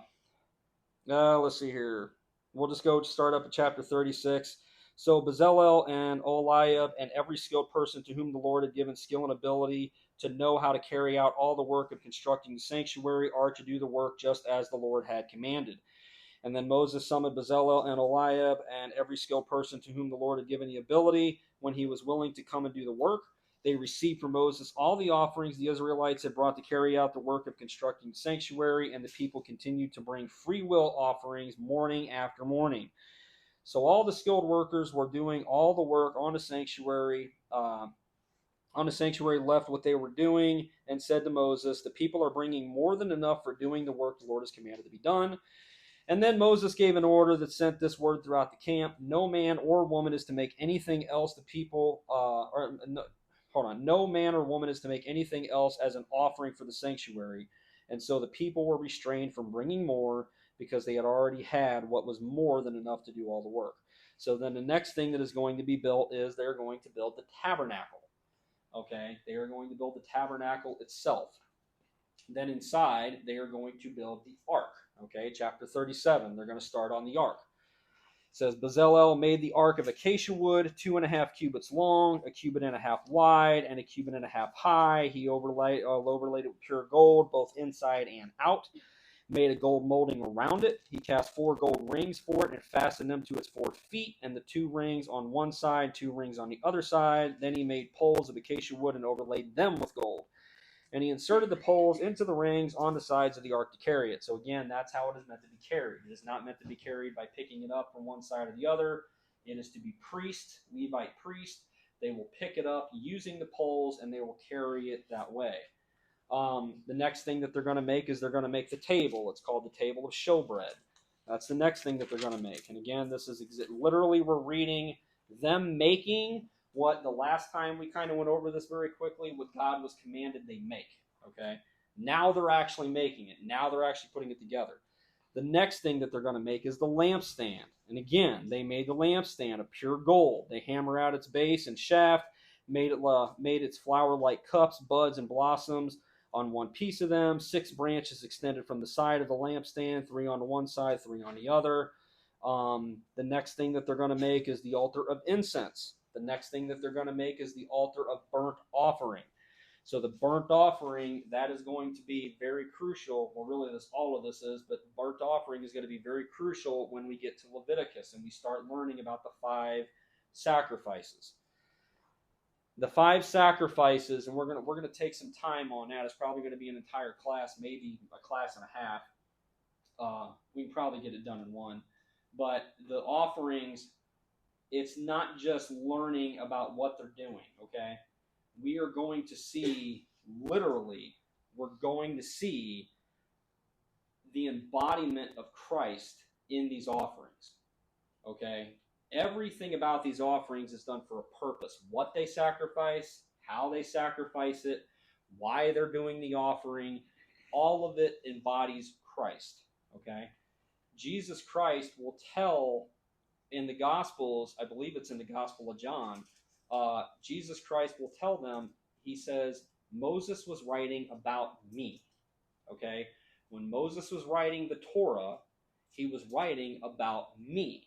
let's see here. We'll just go start up at chapter 36. So Bezalel and Oholiab and every skilled person to whom the Lord had given skill and ability to know how to carry out all the work of constructing the sanctuary are to do the work just as the Lord had commanded. And then Moses summoned Bezalel and Oholiab and every skilled person to whom the Lord had given the ability when he was willing to come and do the work. They received from Moses all the offerings the Israelites had brought to carry out the work of constructing the sanctuary, and the people continued to bring free will offerings morning after morning. So all the skilled workers were doing all the work on the sanctuary. Left what they were doing and said to Moses, the people are bringing more than enough for doing the work the Lord has commanded to be done. And then Moses gave an order that sent this word throughout the camp: no man or woman is to make anything else the people, no man or woman is to make anything else as an offering for the sanctuary. And so the people were restrained from bringing more because they had already had what was more than enough to do all the work. So then the next thing that is going to be built is they're going to build the tabernacle. Okay, they are going to build the tabernacle itself. Then inside, they are going to build the ark. Okay, chapter 37, they're going to start on the ark. It says, Bezalel made the ark of acacia wood, 2.5 cubits long, 1.5 cubits wide, and 1.5 cubits high. He overlaid it with pure gold, both inside and out. Made a gold molding around it. He cast 4 gold rings for it and fastened them to its 4 feet, and the 2 rings on one side, 2 rings on the other side. Then he made poles of acacia wood and overlaid them with gold. And he inserted the poles into the rings on the sides of the ark to carry it. So again, that's how it is meant to be carried. It is not meant to be carried by picking it up from one side or the other. It is to be priest, Levite priest. They will pick it up using the poles, and they will carry it that way. The next thing that they're going to make is they're going to make the table. It's called the table of showbread. That's the next thing that they're going to make. And again, this is literally, we're reading them making what the last time we kind of went over this very quickly, what God was commanded they make. Okay, now they're actually making it. Now they're actually putting it together. The next thing that they're going to make is the lampstand. And again, they made the lampstand of pure gold. They hammer out its base and shaft, made its flower-like cups, buds, and blossoms on one piece of them. 6 branches extended from the side of the lampstand, 3 on one side, 3 on the other. The next thing that they're going to make is the altar of incense. The next thing that they're going to make is the altar of burnt offering. So the burnt offering, that is going to be very crucial. Well, really, all of this is, but burnt offering is going to be very crucial when we get to Leviticus and we start learning about the 5 sacrifices. The 5 sacrifices, and we're going to take some time on that. It's probably going to be an entire class, maybe a class and a half. We can probably get it done in one. But the offerings, it's not just learning about what they're doing, okay? We are going to see, literally, we're going to see the embodiment of Christ in these offerings, okay? Everything about these offerings is done for a purpose. What they sacrifice, how they sacrifice it, why they're doing the offering, all of it embodies Christ, okay? Jesus Christ will tell in the Gospels, I believe it's in the Gospel of John, Jesus Christ will tell them, he says, Moses was writing about me, okay? When Moses was writing the Torah, he was writing about me.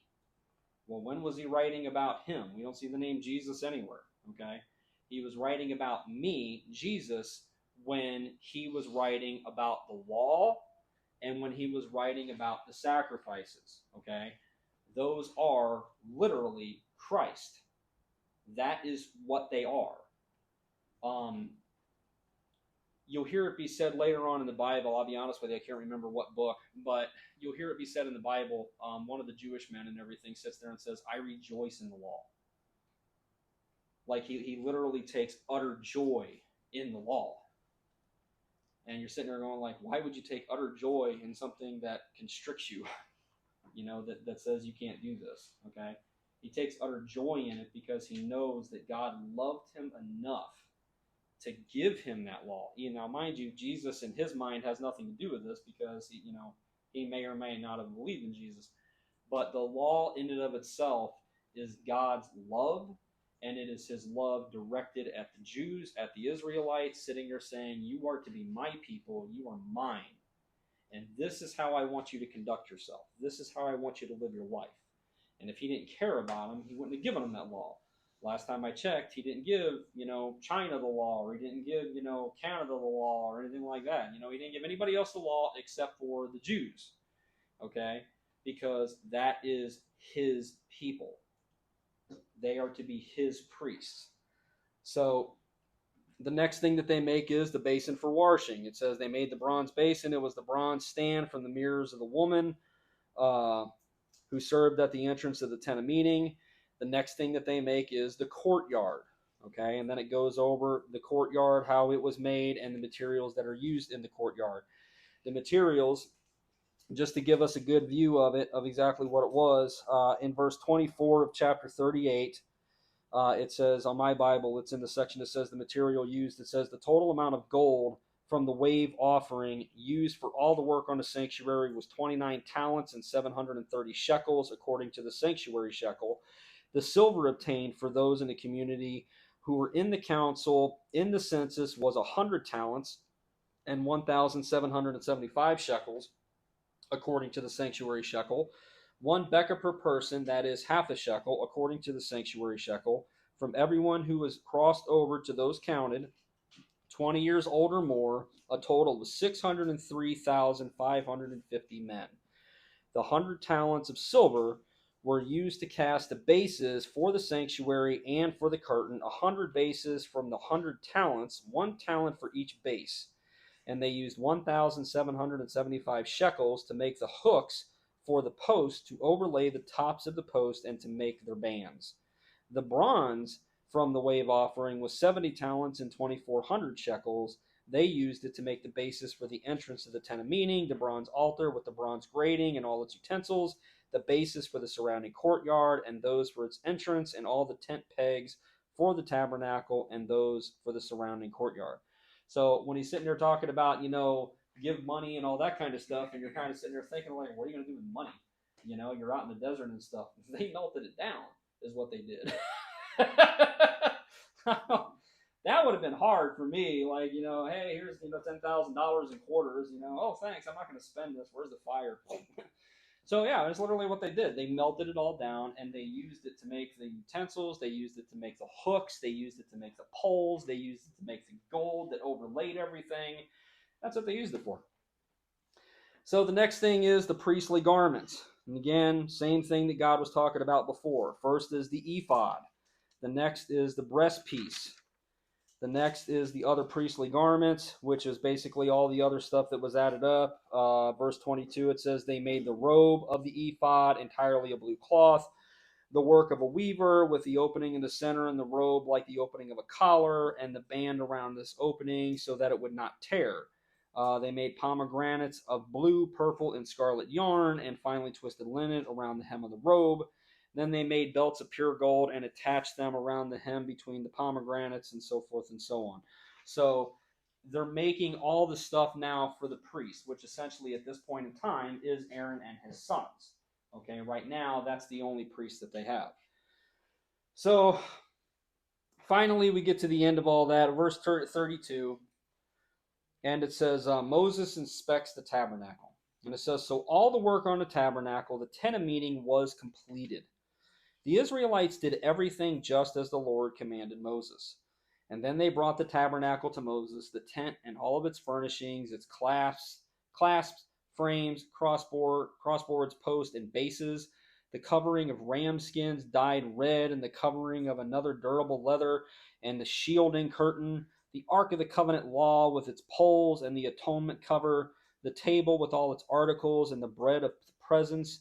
Well, when was he writing about him? We don't see the name Jesus anywhere, okay? He was writing about me, Jesus, when he was writing about the law and when he was writing about the sacrifices, okay? Those are literally Christ. That is what they are. You'll hear it be said later on in the Bible. I'll be honest with you, I can't remember what book, but you'll hear it be said in the Bible. One of the Jewish men and everything sits there and says, I rejoice in the law. Like he literally takes utter joy in the law. And you're sitting there going like, why would you take utter joy in something that constricts you? You know, that says you can't do this, okay? He takes utter joy in it because he knows that God loved him enough to give him that law. Now, mind you, Jesus in his mind has nothing to do with this because he may or may not have believed in Jesus. But the law in and of itself is God's love, and it is his love directed at the Jews, at the Israelites, sitting there saying, you are to be my people, you are mine. And this is how I want you to conduct yourself. This is how I want you to live your life. And if he didn't care about them, he wouldn't have given them that law. Last time I checked, he didn't give, China the law, or he didn't give, Canada the law, or anything like that. He didn't give anybody else the law except for the Jews, okay? Because that is his people. They are to be his priests. So the next thing that they make is the basin for washing. It says they made the bronze basin. It was the bronze stand from the mirrors of the woman who served at the entrance of the tent of meeting. The next thing that they make is the courtyard, okay? And then it goes over the courtyard, how it was made, and the materials that are used in the courtyard. The materials just to give us a good view of it, of exactly what it was. In verse 24 of chapter 38, it says, on my Bible, it's in the section that says the material used. It says the total amount of gold from the wave offering used for all the work on the sanctuary was 29 talents and 730 shekels, according to the sanctuary shekel. The silver obtained for those in the community who were in the council in the census was 100 talents and 1,775 shekels, according to the sanctuary shekel. 1 bekah per person, that is half a shekel, according to the sanctuary shekel, from everyone who was crossed over to those counted, 20 years old or more, a total of 603,550 men. The 100 talents of silver were used to cast the bases for the sanctuary and for the curtain, 100 bases from the 100 talents, 1 talent for each base. And they used 1,775 shekels to make the hooks for the post, to overlay the tops of the post, and to make their bands. The bronze from the wave offering was 70 talents and 2,400 shekels. They used it to make the basis for the entrance to the tent of meeting, the bronze altar with the bronze grating and all its utensils, the basis for the surrounding courtyard, and those for its entrance, and all the tent pegs for the tabernacle, and those for the surrounding courtyard. So when he's sitting there talking about, give money and all that kind of stuff, and you're kind of sitting there thinking, like, what are you going to do with money? You're out in the desert and stuff. They melted it down, is what they did. That would have been hard for me. Like, hey, here's $10,000 in quarters. Oh, thanks. I'm not going to spend this. Where's the fire? So yeah, it's literally what they did. They melted it all down, and they used it to make the utensils. They used it to make the hooks. They used it to make the poles. They used it to make the gold that overlaid everything. That's what they used it for. So the next thing is the priestly garments. And again, same thing that God was talking about before. First is the ephod. The next is the breastpiece. The next is the other priestly garments, which is basically all the other stuff that was added up. Verse 22, it says they made the robe of the ephod entirely of blue cloth, the work of a weaver, with the opening in the center and the robe like the opening of a collar, and the band around this opening so that it would not tear. They made pomegranates of blue, purple, and scarlet yarn, and finely twisted linen around the hem of the robe. Then they made belts of pure gold and attached them around the hem between the pomegranates, and so forth and so on. So they're making all the stuff now for the priest, which essentially at this point in time is Aaron and his sons. Okay, right now that's the only priest that they have. So finally we get to the end of all that, verse 32, and it says, Moses inspects the tabernacle. And it says, so all the work on the tabernacle, the tent of meeting, was completed. The Israelites did everything just as the Lord commanded Moses. And then they brought the tabernacle to Moses, the tent and all of its furnishings, its clasps, frames, crossboards, posts, and bases, the covering of ram skins dyed red, and the covering of another durable leather, and the shielding curtain, the Ark of the Covenant law with its poles, and the atonement cover, the table with all its articles, and the bread of the presence,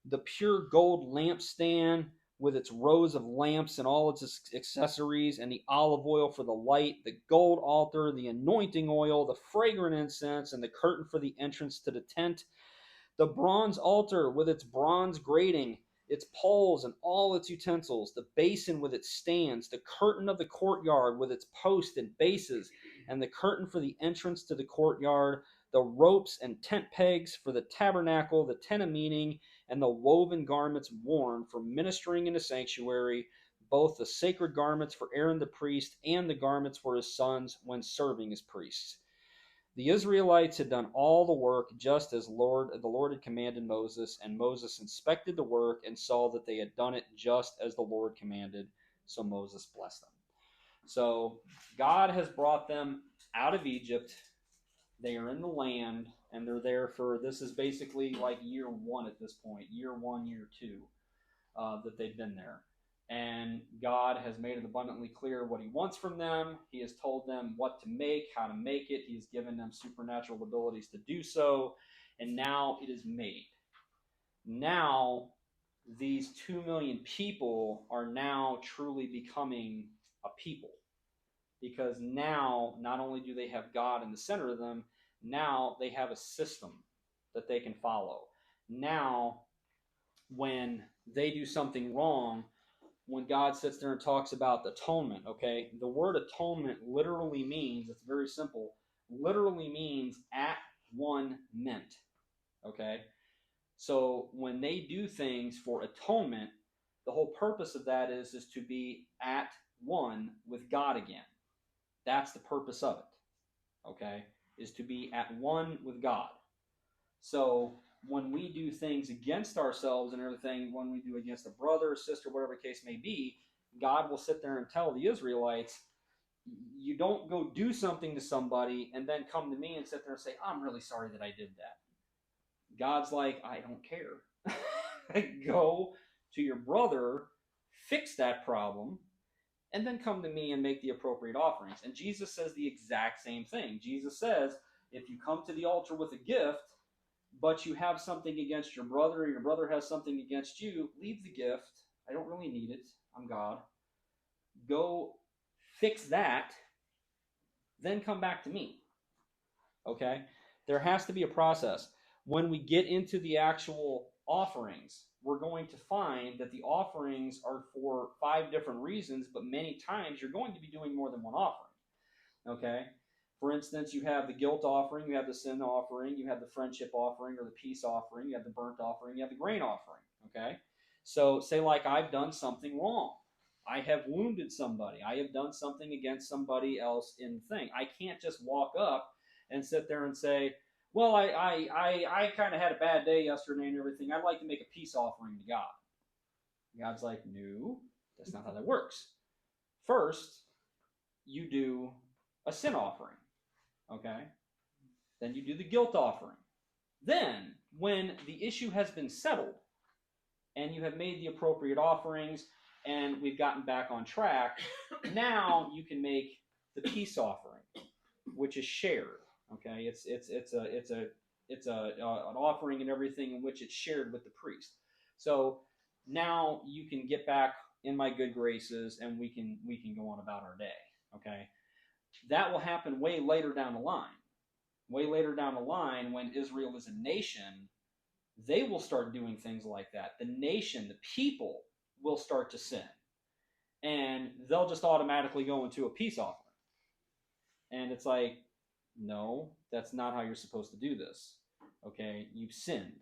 the pure gold lampstand with its rows of lamps and all its accessories, and the olive oil for the light, the gold altar, the anointing oil, the fragrant incense, and the curtain for the entrance to the tent, the bronze altar with its bronze grating, its poles and all its utensils, the basin with its stands, the curtain of the courtyard with its posts and bases, and the curtain for the entrance to the courtyard, the ropes and tent pegs for the tabernacle, the tent of meeting, and the woven garments worn for ministering in the sanctuary, both the sacred garments for Aaron the priest and the garments for his sons when serving as priests. The Israelites had done all the work just as the Lord had commanded Moses, and Moses inspected the work and saw that they had done it just as the Lord commanded, so Moses blessed them. So God has brought them out of Egypt. They are in the land, and they're there for, this is basically like year one at this point, year 1, year 2, that they've been there. And God has made it abundantly clear what he wants from them. He has told them what to make, how to make it. He has given them supernatural abilities to do so. And now it is made. Now, these 2 million people are now truly becoming a people. Because now, not only do they have God in the center of them, now they have a system. that they can follow. Now, when they do something wrong, when God sits there and talks about atonement, okay, the word atonement literally means, it's very simple, literally means at one meant, okay? So when they do things for atonement, the whole purpose of that is to be at one with God again. That's the purpose of it, okay, is to be at one with God. So when we do things against ourselves and everything, when we do against a brother, sister, whatever the case may be, God will sit there and tell the Israelites, you don't go do something to somebody and then come to me and sit there and say, I'm really sorry that I did that. God's like, I don't care. Go to your brother, fix that problem, and then come to me and make the appropriate offerings. And Jesus says the exact same thing. Jesus says, if you come to the altar with a gift, but you have something against your brother, or your brother has something against you, leave the gift. I don't really need it. I'm God. Go fix that, then come back to me. Okay? There has to be a process. When we get into the actual offerings, we're going to find that the offerings are for 5 different reasons, but many times you're going to be doing more than one offering. Okay? For instance, you have the guilt offering, you have the sin offering, you have the friendship offering or the peace offering, you have the burnt offering, you have the grain offering. Okay? So say like I've done something wrong. I have wounded somebody. I have done something against somebody else in thing. I can't just walk up and sit there and say, well, I kind of had a bad day yesterday and everything. I'd like to make a peace offering to God. God's like, no, that's not how that works. First, you do a sin offering. Okay? Then you do the guilt offering. Then, when the issue has been settled and you have made the appropriate offerings and we've gotten back on track, now you can make the peace offering, which is shared. Okay? It's an offering and everything in which it's shared with the priest. So now you can get back in my good graces and we can go on about our day. Okay? That will happen way later down the line. Way later down the line, when Israel is a nation, they will start doing things like that. The nation, the people, will start to sin. And they'll just automatically go into a peace offering. And it's like, no, that's not how you're supposed to do this. Okay, you've sinned.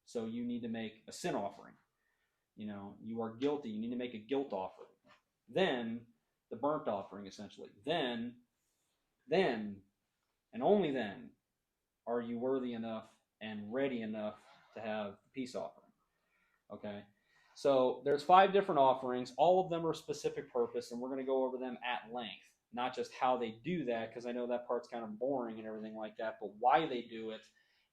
So you need to make a sin offering. You know, you are guilty. You need to make a guilt offering. Then, the burnt offering, essentially. Then, and only then, are you worthy enough and ready enough to have the peace offering. Okay? So there's 5 different offerings. All of them are specific purpose, and we're going to go over them at length. Not just how they do that, because I know that part's kind of boring and everything like that, but why they do it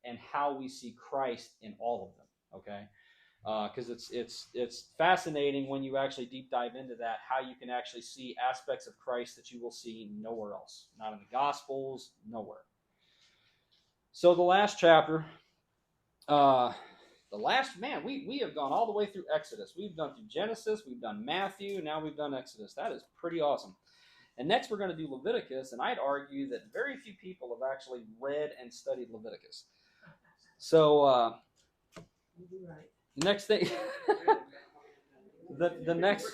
and how we see Christ in all of them. Okay? Because it's fascinating when you actually deep dive into that, how you can actually see aspects of Christ that you will see nowhere else. Not in the Gospels, nowhere. So the last chapter, we have gone all the way through Exodus. We've done through Genesis, we've done Matthew, now we've done Exodus. That is pretty awesome. And next we're going to do Leviticus, and I'd argue that very few people have actually read and studied Leviticus. So, next thing, the next.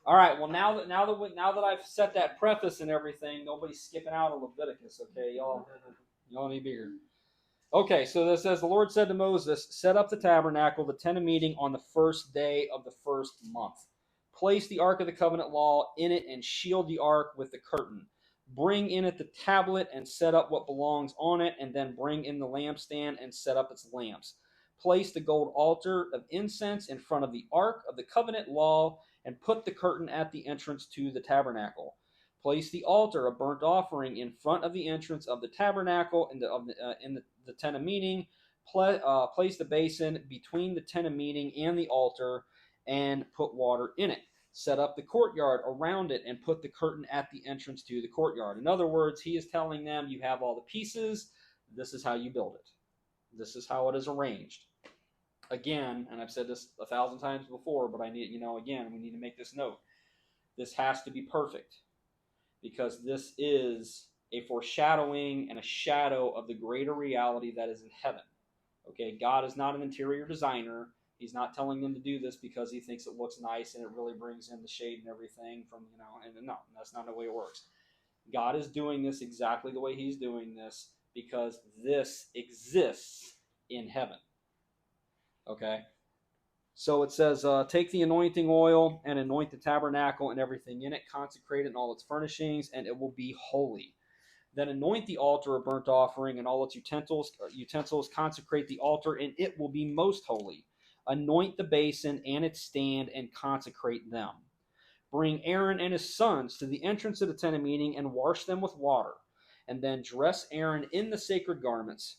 All right. Well, now that I've set that preface and everything, nobody's skipping out of Leviticus. Okay, y'all need to be here. Okay. So this says the Lord said to Moses, "Set up the tabernacle, the tent of meeting, on the first day of the first month. Place the ark of the covenant law in it, and shield the ark with the curtain. Bring in it the tablet, and set up what belongs on it, and then bring in the lampstand and set up its lamps. Place the gold altar of incense in front of the ark of the covenant law, and put the curtain at the entrance to the tabernacle. Place the altar of burnt offering in front of the entrance of the tabernacle in the tent of meeting. Place the basin between the tent of meeting and the altar, and put water in it. Set up the courtyard around it, and put the curtain at the entrance to the courtyard." In other words, he is telling them, you have all the pieces. This is how you build it. This is how it is arranged. Again, and I've said this 1,000 times before, but I need, again, we need to make this note. This has to be perfect, because this is a foreshadowing and a shadow of the greater reality that is in heaven. Okay, God is not an interior designer. He's not telling them to do this because he thinks it looks nice and it really brings in the shade and everything from, and no, that's not the way it works. God is doing this exactly the way he's doing this because this exists in heaven. Okay? So it says, take the anointing oil and anoint the tabernacle and everything in it, consecrate it and all its furnishings, and it will be holy. Then anoint the altar of burnt offering and all its utensils, consecrate the altar, and it will be most holy. Anoint the basin and its stand, and consecrate them. Bring Aaron and his sons to the entrance of the tent of meeting and wash them with water. And then dress Aaron in the sacred garments.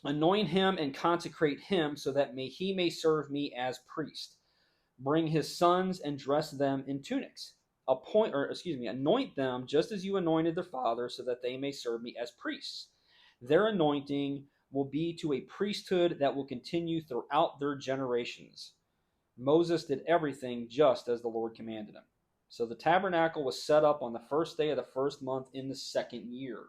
Anoint him and consecrate him so that he may serve me as priest. Bring his sons and dress them in tunics. Anoint them just as you anointed their father so that they may serve me as priests. Their anointing will be to a priesthood that will continue throughout their generations. Moses did everything just as the Lord commanded him. So the tabernacle was set up on the first day of the first month in the second year.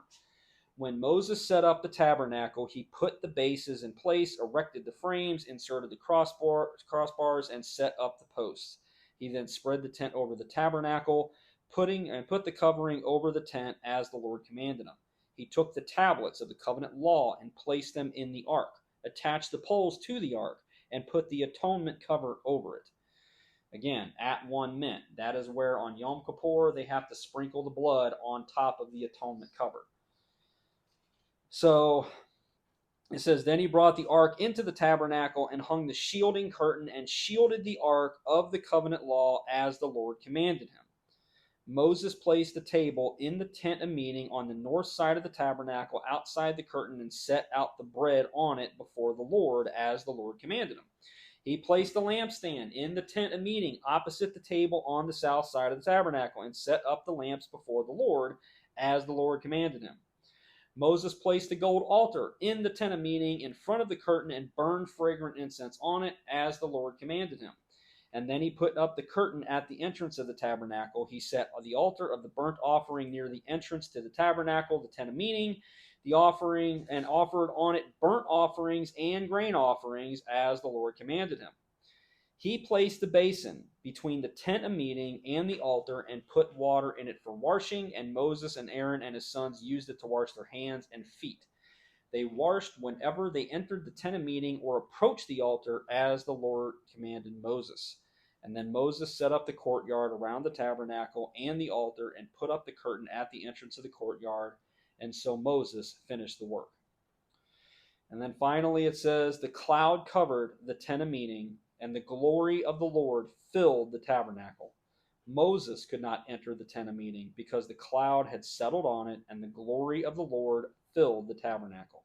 When Moses set up the tabernacle, he put the bases in place, erected the frames, inserted the crossbars, and set up the posts. He then spread the tent over the tabernacle, put the covering over the tent as the Lord commanded him. He took the tablets of the covenant law and placed them in the ark, attached the poles to the ark, and put the atonement cover over it. Again, at one mint. That is where on Yom Kippur they have to sprinkle the blood on top of the atonement cover. So it says, then he brought the ark into the tabernacle and hung the shielding curtain and shielded the ark of the covenant law as the Lord commanded him. Moses placed the table in the tent of meeting on the north side of the tabernacle outside the curtain and set out the bread on it before the Lord as the Lord commanded him. He placed the lampstand in the tent of meeting opposite the table on the south side of the tabernacle and set up the lamps before the Lord as the Lord commanded him. Moses placed the gold altar in the tent of meeting in front of the curtain and burned fragrant incense on it as the Lord commanded him. And then he put up the curtain at the entrance of the tabernacle. He set the altar of the burnt offering near the entrance to the tabernacle, the tent of meeting, the offering, and offered on it burnt offerings and grain offerings as the Lord commanded him. He placed the basin between the tent of meeting and the altar and put water in it for washing, and Moses and Aaron and his sons used it to wash their hands and feet. They washed whenever they entered the tent of meeting or approached the altar as the Lord commanded Moses. And then Moses set up the courtyard around the tabernacle and the altar and put up the curtain at the entrance of the courtyard. And so Moses finished the work. And then finally it says, the cloud covered the tent of meeting, and the glory of the Lord filled the tabernacle. Moses could not enter the tent of meeting because the cloud had settled on it, and the glory of the Lord filled the tabernacle.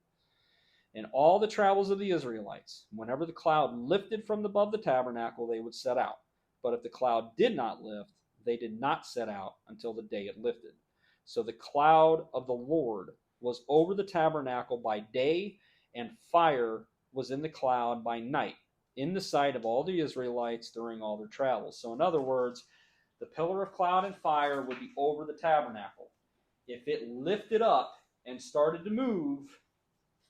In all the travels of the Israelites, whenever the cloud lifted from above the tabernacle, they would set out. But if the cloud did not lift, they did not set out until the day it lifted. So the cloud of the Lord was over the tabernacle by day, and fire was in the cloud by night, in the sight of all the Israelites during all their travels. So in other words, the pillar of cloud and fire would be over the tabernacle. If it lifted up and started to move,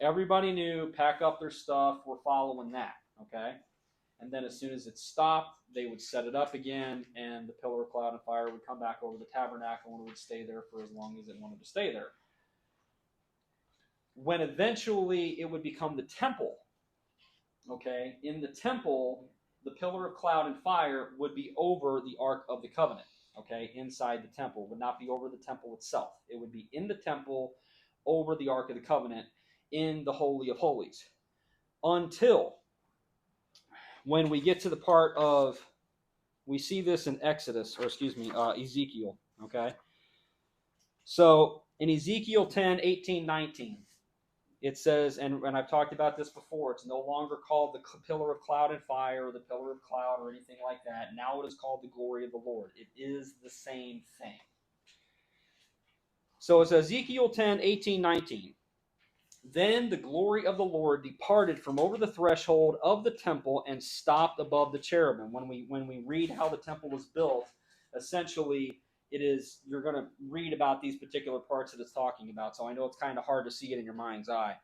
everybody knew, pack up their stuff, we're following that, okay? And then as soon as it stopped, they would set it up again, and the pillar of cloud and fire would come back over the tabernacle and it would stay there for as long as it wanted to stay there. When eventually it would become the temple, okay, in the temple, the pillar of cloud and fire would be over the Ark of the Covenant, okay, inside the temple. It would not be over the temple itself. It would be in the temple over the Ark of the Covenant in the Holy of Holies. Until when we get to the part of, we see this in Ezekiel, okay? So in Ezekiel 10, 18, 19, it says, and I've talked about this before, it's no longer called the pillar of cloud and fire or the pillar of cloud or anything like that. Now it is called the glory of the Lord. It is the same thing. So it's Ezekiel 10, 18, 19. Then the glory of the Lord departed from over the threshold of the temple and stopped above the cherubim. When we read how the temple was built, essentially it is, you're going to read about these particular parts that it's talking about. So I know it's kind of hard to see it in your mind's eye.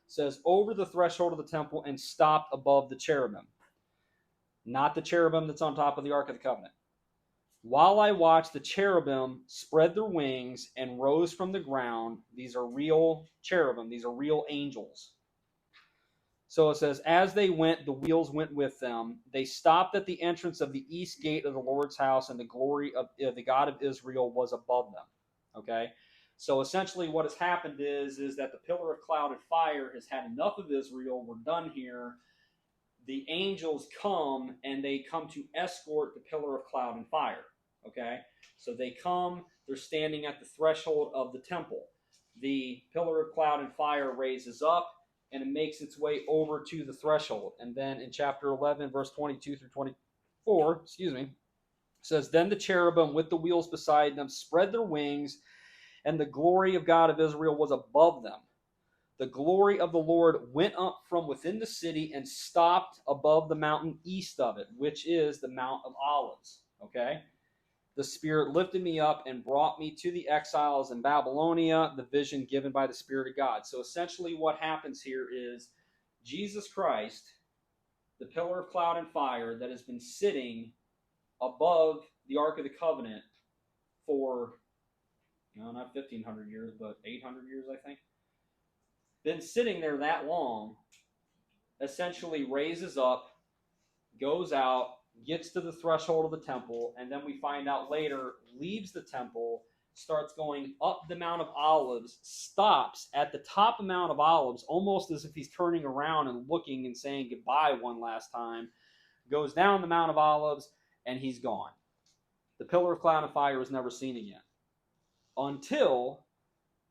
says, over the threshold of the temple and stopped above the cherubim. Not the cherubim that's on top of the Ark of the Covenant. While I watched, the cherubim spread their wings and rose from the ground. These are real cherubim. These are real angels. So it says, as they went, the wheels went with them. They stopped at the entrance of the east gate of the Lord's house, and the glory of the God of Israel was above them. Okay? So essentially what has happened is that the pillar of cloud and fire has had enough of Israel. We're done here. The angels come, and they come to escort the pillar of cloud and fire. Okay? So they come, they're standing at the threshold of the temple. The pillar of cloud and fire raises up, and it makes its way over to the threshold. And then in chapter 11, verse 22 through 24, it says, then the cherubim with the wheels beside them spread their wings, and the glory of God of Israel was above them. The glory of the Lord went up from within the city and stopped above the mountain east of it, which is the Mount of Olives. Okay? The Spirit lifted me up and brought me to the exiles in Babylonia, the vision given by the Spirit of God. So essentially what happens here is Jesus Christ, the pillar of cloud and fire that has been sitting above the Ark of the Covenant for, not 1,500 years, but 800 years, I think. Been sitting there that long, essentially raises up, goes out, gets to the threshold of the temple, and then we find out later, leaves the temple, starts going up the Mount of Olives, stops at the top of Mount of Olives, almost as if he's turning around and looking and saying goodbye one last time, goes down the Mount of Olives, and he's gone. The pillar of cloud and fire was never seen again. Until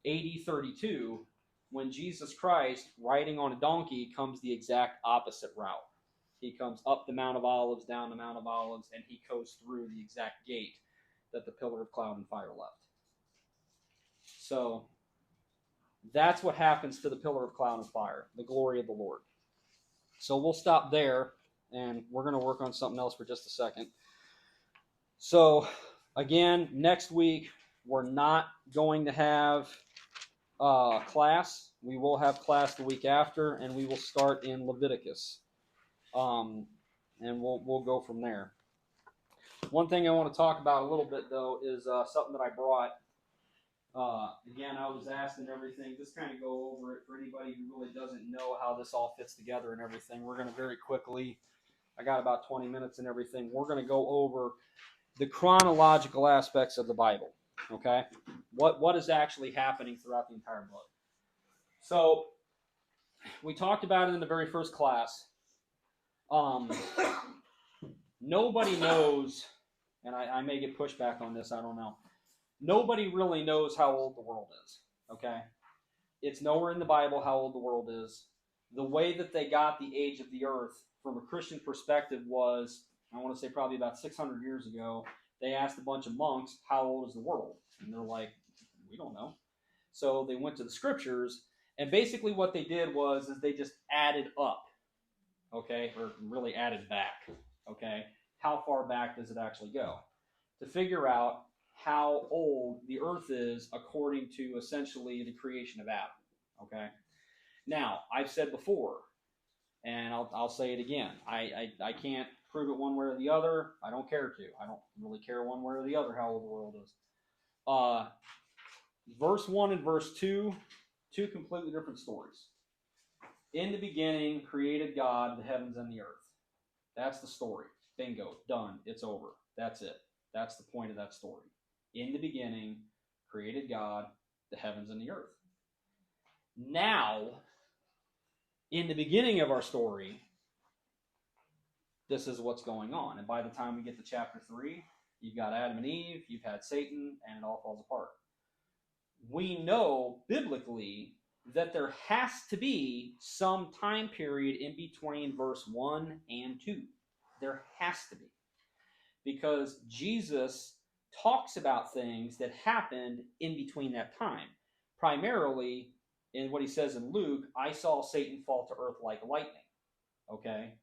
AD 32, when Jesus Christ, riding on a donkey, comes the exact opposite route. He comes up the Mount of Olives, down the Mount of Olives, and he goes through the exact gate that the pillar of cloud and fire left. So that's what happens to the pillar of cloud and fire, the glory of the Lord. So we'll stop there, and we're going to work on something else for just a second. So again, next week, we're not going to have class. We will have class the week after, and we will start in Leviticus. And we'll go from there. One thing I want to talk about a little bit, though, is something that I brought. Again, I was asked and everything. Just kind of go over it for anybody who really doesn't know how this all fits together and everything. We're going to very quickly, I got about 20 minutes and everything. We're going to go over the chronological aspects of the Bible. Okay? What is actually happening throughout the entire book. So, we talked about it in the very first class. Nobody knows, and I may get pushback on this, I don't know. Nobody really knows how old the world is, okay? It's nowhere in the Bible how old the world is. The way that they got the age of the earth from a Christian perspective was, I want to say probably about 600 years ago, they asked a bunch of monks, how old is the world? And they're like, we don't know. So they went to the scriptures, and basically what they did was they just added up, okay, or really added back, okay? How far back does it actually go? To figure out how old the earth is according to essentially the creation of Adam, okay? Now, I've said before, and I'll say it again, I can't prove it one way or the other. I don't care to. I don't really care one way or the other how old the world is. Verse 1 and verse 2, two completely different stories. In the beginning, created God the heavens and the earth. That's the story. Bingo. Done. It's over. That's it. That's the point of that story. In the beginning, created God the heavens and the earth. Now, in the beginning of our story, this is what's going on. And by the time we get to chapter 3, you've got Adam and Eve, you've had Satan, and it all falls apart. We know biblically that there has to be some time period in between verse 1 and 2. There has to be. Because Jesus talks about things that happened in between that time. Primarily, in what he says in Luke, I saw Satan fall to earth like lightning. Okay?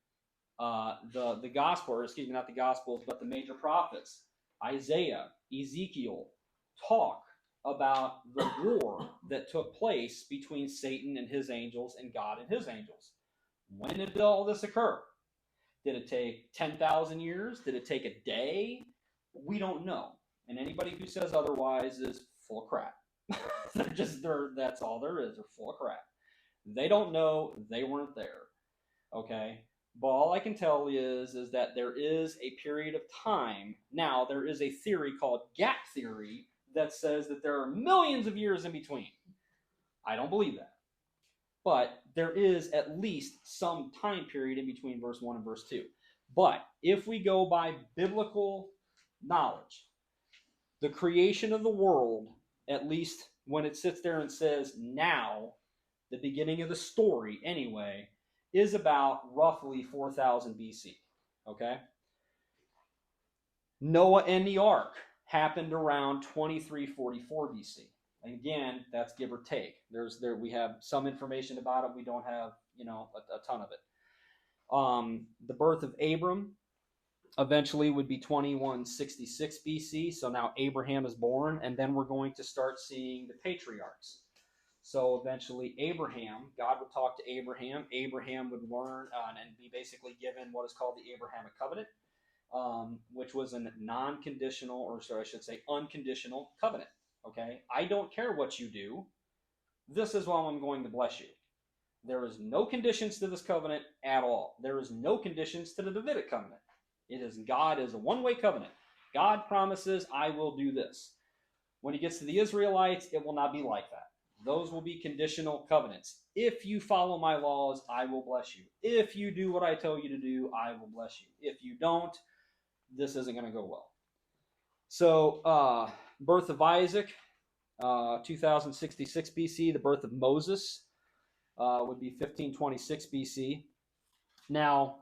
The gospel, or excuse me, not the gospels, but the major prophets, Isaiah, Ezekiel, talk about the war that took place between Satan and his angels and God and his angels. When did all this occur? Did it take 10,000 years? Did it take a day? We don't know. And anybody who says otherwise is full of crap. That's all there is. They're full of crap. They don't know. They weren't there. Okay? But all I can tell is that there is a period of time. Now, there is a theory called gap theory that says that there are millions of years in between. I don't believe that. But there is at least some time period in between verse 1 and verse 2. But if we go by biblical knowledge, the creation of the world, at least when it sits there and says now, the beginning of the story anyway, is about roughly 4000 BC. Okay? Noah and the ark happened around 2344 BC. And again, that's give or take. We have some information about it. We don't have, a ton of it. The birth of Abram eventually would be 2166 BC. So now Abraham is born, and then we're going to start seeing the patriarchs. So eventually Abraham, God would talk to Abraham. Abraham would learn and be basically given what is called the Abrahamic covenant, which was a non-conditional, or sorry, I should say unconditional covenant. Okay? I don't care what you do. This is why I'm going to bless you. There is no conditions to this covenant at all. There is no conditions to the Davidic covenant. God is a one-way covenant. God promises, I will do this. When he gets to the Israelites, it will not be like that. Those will be conditional covenants. If you follow my laws, I will bless you. If you do what I tell you to do, I will bless you. If you don't, this isn't going to go well. So, birth of Isaac, 2066 BC. The birth of Moses would be 1526 BC. Now,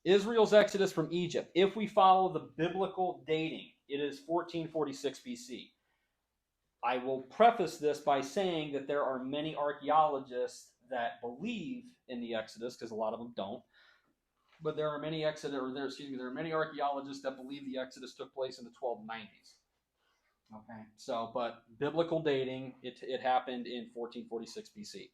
Israel's exodus from Egypt, if we follow the biblical dating, it is 1446 BC. I will preface this by saying that there are many archaeologists that believe in the Exodus, because a lot of them don't. But there are many there are many archaeologists that believe the Exodus took place in the 1290s. Okay, so but biblical dating, it happened in 1446 BC.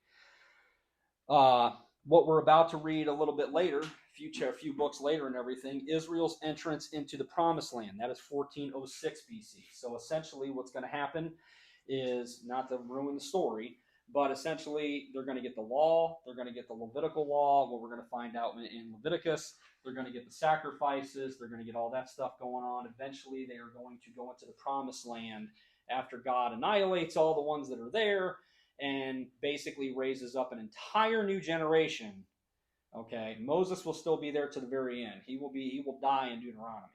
What we're about to read a little bit later, a few books later and everything, Israel's entrance into the Promised Land. That is 1406 BC. So essentially what's going to happen is, not to ruin the story, but essentially they're going to get the law, they're going to get the Levitical law, what we're going to find out in Leviticus, they're going to get the sacrifices, they're going to get all that stuff going on. Eventually they are going to go into the Promised Land after God annihilates all the ones that are there and basically raises up an entire new generation. Okay, Moses will still be there to the very end. He will die in Deuteronomy.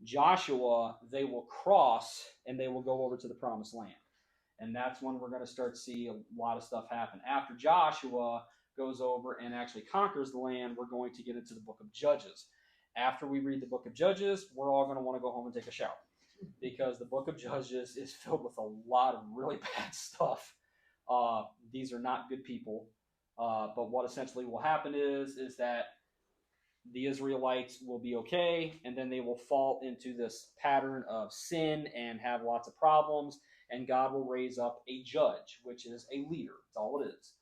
Joshua, they will cross and they will go over to the Promised Land. And that's when we're going to start to see a lot of stuff happen. After Joshua goes over and actually conquers the land, we're going to get into the book of Judges. After we read the book of Judges, we're all going to want to go home and take a shower, because the book of Judges is filled with a lot of really bad stuff. These are not good people. But what essentially will happen is that the Israelites will be okay, and then they will fall into this pattern of sin and have lots of problems, and God will raise up a judge, which is a leader. That's all it is.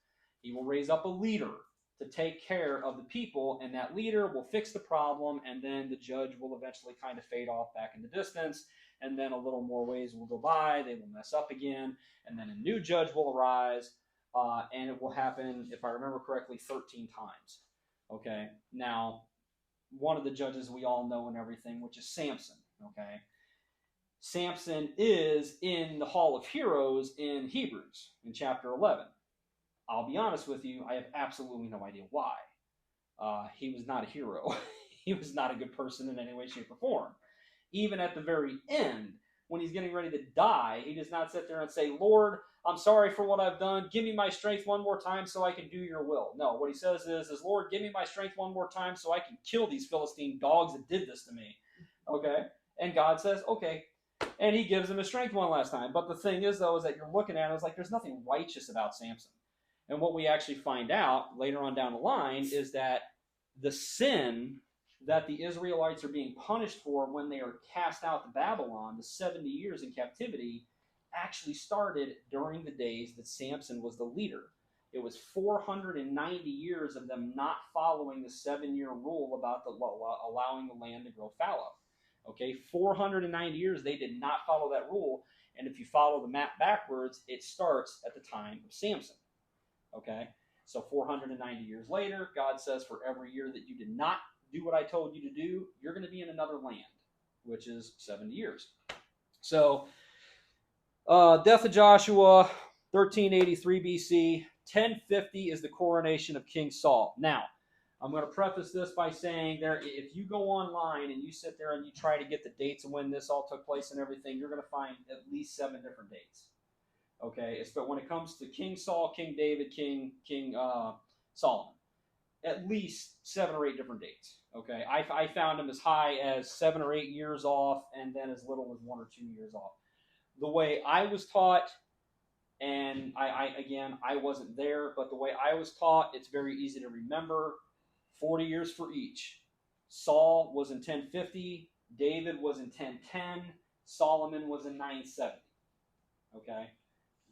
He will raise up a leader to take care of the people, and that leader will fix the problem, and then the judge will eventually kind of fade off back in the distance, and then a little more ways will go by, they will mess up again, and then a new judge will arise, and it will happen, if I remember correctly, 13 times. Okay, now, one of the judges we all know and everything, which is Samson. Okay, Samson is in the Hall of Heroes in Hebrews in chapter 11. I'll be honest with you, I have absolutely no idea why. He was not a hero. He was not a good person in any way, shape, or form. Even at the very end, when he's getting ready to die, he does not sit there and say, Lord, I'm sorry for what I've done. Give me my strength one more time so I can do your will. No, what he says is Lord, give me my strength one more time so I can kill these Philistine dogs that did this to me. Okay? And God says, okay. And he gives him his strength one last time. But the thing is, though, is that you're looking at it, it's like there's nothing righteous about Samson. And what we actually find out later on down the line is that the sin that the Israelites are being punished for when they are cast out to Babylon, the 70 years in captivity, actually started during the days that Samson was the leader. It was 490 years of them not following the 7-year rule about allowing the land to grow fallow. Okay, 490 years they did not follow that rule. And if you follow the map backwards, it starts at the time of Samson. Okay, so 490 years later, God says, for every year that you did not do what I told you to do, you're going to be in another land, which is 70 years. So, death of Joshua, 1383 BC. 1050 is the coronation of King Saul. Now, I'm going to preface this by saying if you go online and you sit there and you try to get the dates of when this all took place and everything, you're going to find at least 7 different dates. Okay, but when it comes to King Saul, King David, King Solomon, at least 7 or 8 different dates. Okay, I found them as high as 7 or 8 years off, and then as little as 1 or 2 years off. The way I was taught, and I wasn't there, but the way I was taught, it's very easy to remember. 40 years for each. Saul was in 1050, David was in 1010, Solomon was in 970. Okay,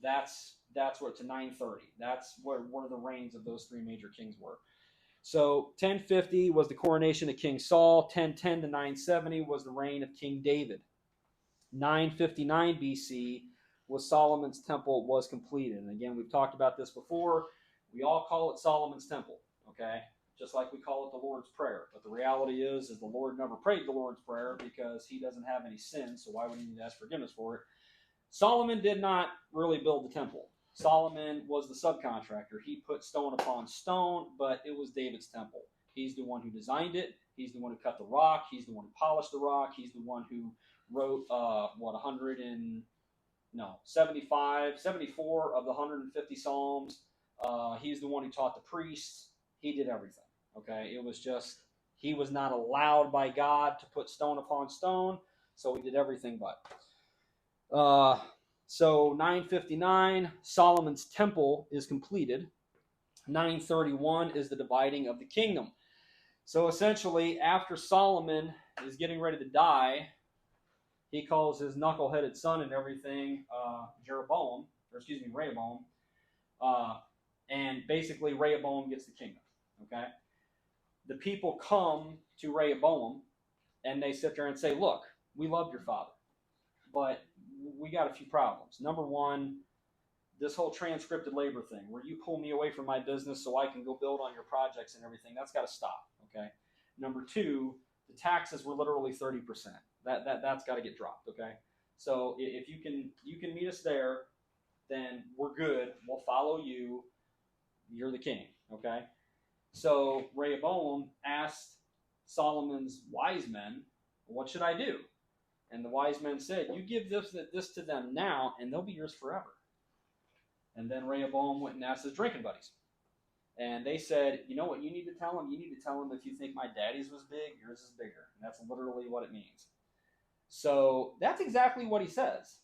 that's what to 930. That's where the reigns of those 3 major kings were. So 1050 was the coronation of King Saul. 1010 to 970 was the reign of King David. 959 BC was Solomon's temple was completed. And again, we've talked about this before. We all call it Solomon's temple, okay? Just like we call it the Lord's Prayer. But the reality is the Lord never prayed the Lord's Prayer because he doesn't have any sin, so why would he need to ask forgiveness for it? Solomon did not really build the temple. Solomon was the subcontractor. He put stone upon stone, but it was David's temple. He's the one who designed it. He's the one who cut the rock. He's the one who polished the rock. He's the one who wrote 74 of the 150 Psalms. He's the one who taught the priests. He did everything. Okay, it was just he was not allowed by God to put stone upon stone, so he did everything but. So 959, Solomon's temple is completed. 931 is the dividing of the kingdom. So essentially, after Solomon is getting ready to die, he calls his knuckleheaded son and everything Rehoboam, and basically Rehoboam gets the kingdom. Okay, the people come to Rehoboam and they sit there and say, "Look, we loved your father, but we got a few problems. Number one, this whole transcripted labor thing, where you pull me away from my business so I can go build on your projects and everything, that's got to stop. Okay. Number two, the taxes were literally 30%. That's got to get dropped. Okay. So if you can meet us there, then we're good. We'll follow you. You're the king. Okay. So Rehoboam asked Solomon's wise men, "What should I do?" And the wise men said, "You give this to them now, and they'll be yours forever." And then Rehoboam went and asked his drinking buddies. And they said, "You know what you need to tell them? You need to tell them, if you think my daddy's was big, yours is bigger." And that's literally what it means. So that's exactly what he says.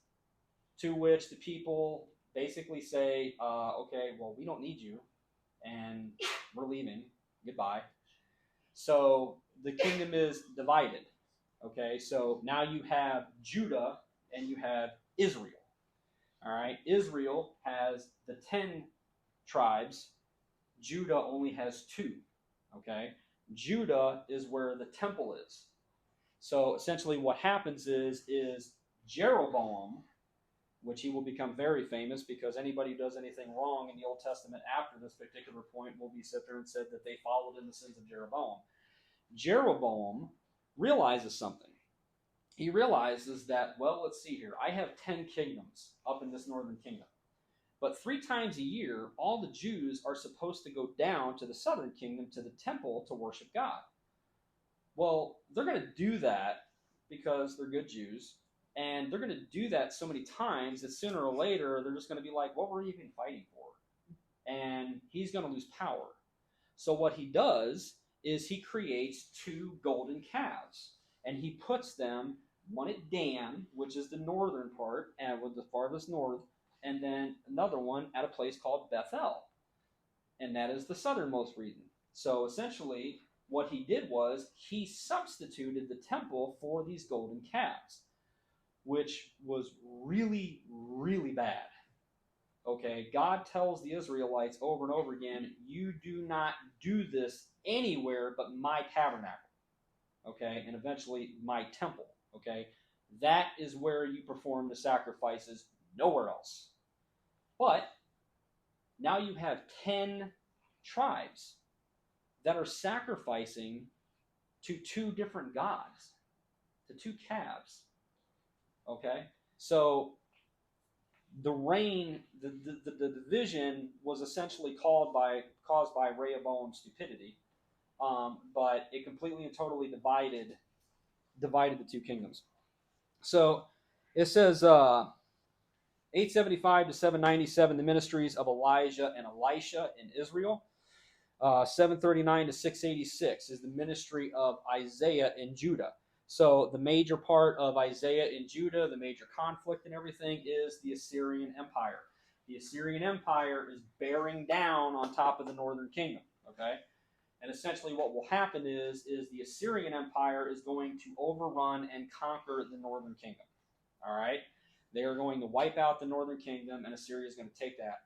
To which the people basically say, "Okay, well, we don't need you, and we're leaving. Goodbye." So the kingdom is divided. Okay, so now you have Judah and you have Israel. All right, Israel has the 10 tribes. Judah only has 2. Okay, Judah is where the temple is. So essentially what happens is Jeroboam, which he will become very famous because anybody who does anything wrong in the Old Testament after this particular point will be sit there and said that they followed in the sins of Jeroboam. Jeroboam realizes something. He realizes that, well, let's see here. I have 10 kingdoms up in this northern kingdom. But 3 times a year, all the Jews are supposed to go down to the southern kingdom, to the temple, to worship God. Well, they're going to do that because they're good Jews. And they're going to do that so many times that sooner or later, they're just going to be like, what were you even fighting for? And he's going to lose power. So what he does is he creates 2 golden calves. And he puts them, one at Dan, which is the northern part, and with the farthest north, and then another one at a place called Bethel. And that is the southernmost region. So essentially, what he did was he substituted the temple for these golden calves, which was really, really bad. Okay, God tells the Israelites over and over again, you do not do this anywhere but my tabernacle. Okay, and eventually my temple. Okay, that is where you perform the sacrifices, nowhere else. But now you have 10 tribes that are sacrificing to 2 different gods, to 2 calves. Okay, so the division was essentially caused by Rehoboam's stupidity, but it completely and totally divided the 2 kingdoms. So it says 875 to 797, the ministries of Elijah and Elisha in Israel. 739 to 686 is the ministry of Isaiah in Judah. So the major part of Isaiah in Judah, the major conflict and everything, is the Assyrian Empire. The Assyrian Empire is bearing down on top of the northern kingdom. Okay, and essentially what will happen is the Assyrian Empire is going to overrun and conquer the northern kingdom. All right, they are going to wipe out the northern kingdom, and Assyria is going to take that.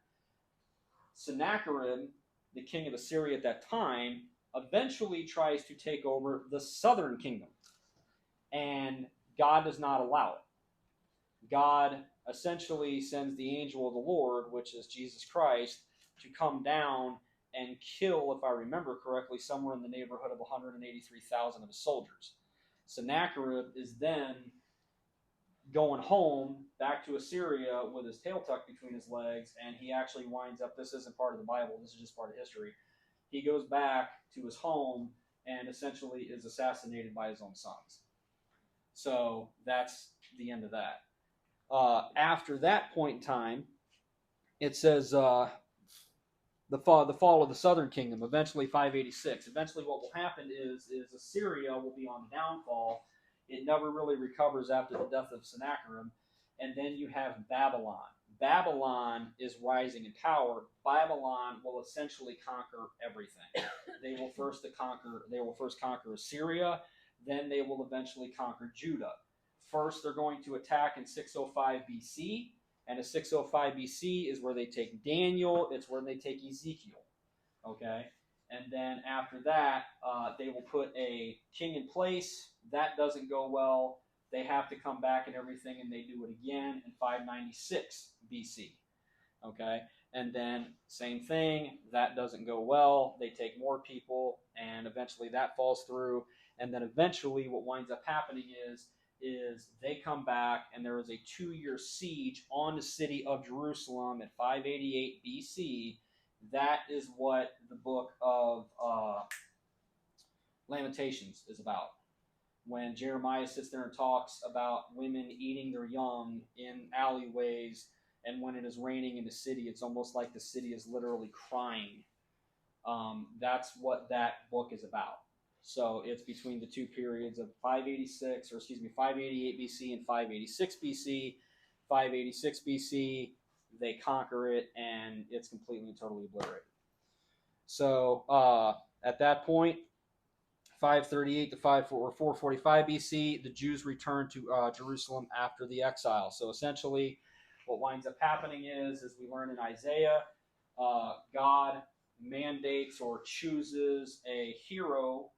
Sennacherib, the king of Assyria at that time, eventually tries to take over the southern kingdom. And God does not allow it. God essentially sends the angel of the Lord, which is Jesus Christ, to come down and kill, if I remember correctly, somewhere in the neighborhood of 183,000 of his soldiers. Sennacherib is then going home back to Assyria with his tail tucked between his legs, and he actually winds up, this isn't part of the Bible, this is just part of history. He goes back to his home and essentially is assassinated by his own sons. So that's the end of that. After that point in time, it says the fall of the southern kingdom, eventually 586. Eventually what will happen is Assyria will be on the downfall. It never really recovers after the death of Sennacherib. And then you have Babylon. Babylon is rising in power. Babylon will essentially conquer everything. They will first conquer Assyria, then they will eventually conquer Judah. First, they're going to attack in 605 BC, and in 605 BC is where they take Daniel, it's where they take Ezekiel. Okay? And then after that, they will put a king in place. That doesn't go well. They have to come back and everything, and they do it again in 596 BC. Okay? And then same thing. That doesn't go well. They take more people, and eventually that falls through. And then eventually what winds up happening is they come back, and there is a 2-year siege on the city of Jerusalem at 588 BC. That is what the book of Lamentations is about. When Jeremiah sits there and talks about women eating their young in alleyways, and when it is raining in the city, it's almost like the city is literally crying. That's what that book is about. So it's between the 2 periods of 588 BC and 586 BC. 586 BC, they conquer it, and it's completely and totally obliterated. So at that point, 538 to 445 BC, the Jews return to Jerusalem after the exile. So essentially, what winds up happening is, as we learn in Isaiah, God mandates or chooses a hero,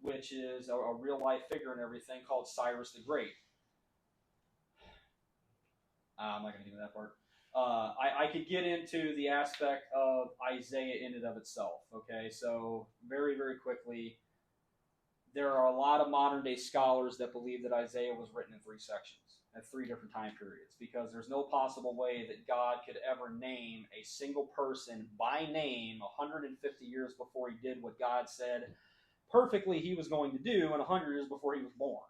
which is a real-life figure and everything, called Cyrus the Great. I'm not going to get into that part. I could get into the aspect of Isaiah in and of itself. Okay, so very, very quickly, there are a lot of modern-day scholars that believe that Isaiah was written in 3 sections at 3 different time periods, because there's no possible way that God could ever name a single person by name 150 years before he did what God said perfectly he was going to do, and 100 years before he was born.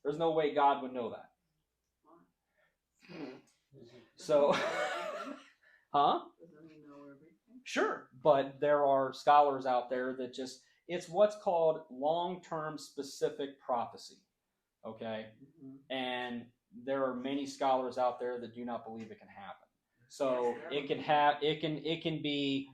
There's no way God would know that. So, huh? Doesn't he know everything? Sure, but there are scholars out there that just, it's what's called long-term specific prophecy. Okay? Mm-hmm. And there are many scholars out there that do not believe it can happen. So it can be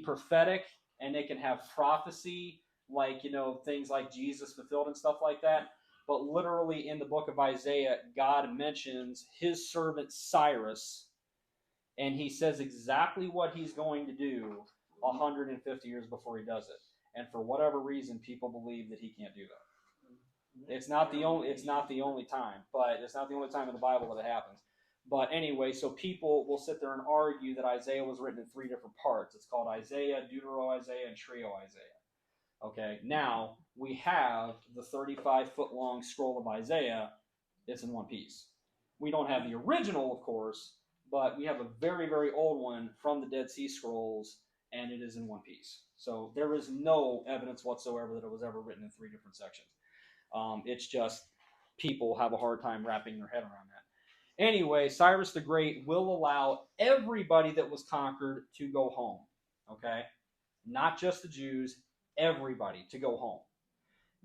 prophetic, and it can have prophecy, like, things like Jesus fulfilled and stuff like that. but literally in the book of Isaiah, God mentions his servant Cyrus, and he says exactly what he's going to do 150 years before he does it. And for whatever reason, people believe that he can't do that. It's not the only time, but it's not the only time in the Bible that it happens. But anyway, so people will sit there and argue that Isaiah was written in 3 different parts. It's called Isaiah, Deutero-Isaiah, and Trio-Isaiah. Okay, now we have the 35-foot-long scroll of Isaiah. It's in one piece. We don't have the original, of course, but we have a very, very old one from the Dead Sea Scrolls, and it is in one piece. So there is no evidence whatsoever that it was ever written in 3 different sections. It's just people have a hard time wrapping their head around that. Anyway, Cyrus the Great will allow everybody that was conquered to go home. Okay? Not just the Jews, everybody to go home.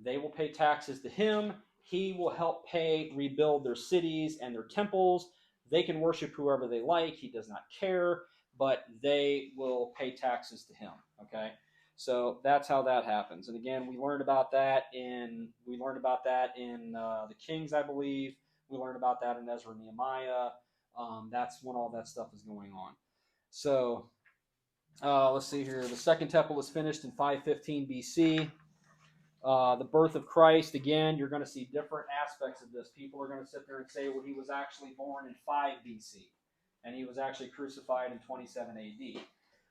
They will pay taxes to him. He will help rebuild their cities and their temples. They can worship whoever they like. He does not care, but they will pay taxes to him. Okay? So that's how that happens. And again, we learned about that in the Kings, I believe. We learned about that in Ezra and Nehemiah. That's when all that stuff is going on. So let's see here. The second temple was finished in 515 BC. The birth of Christ, again, you're going to see different aspects of this. People are going to sit there and say, well, he was actually born in 5 BC, and he was actually crucified in 27 AD.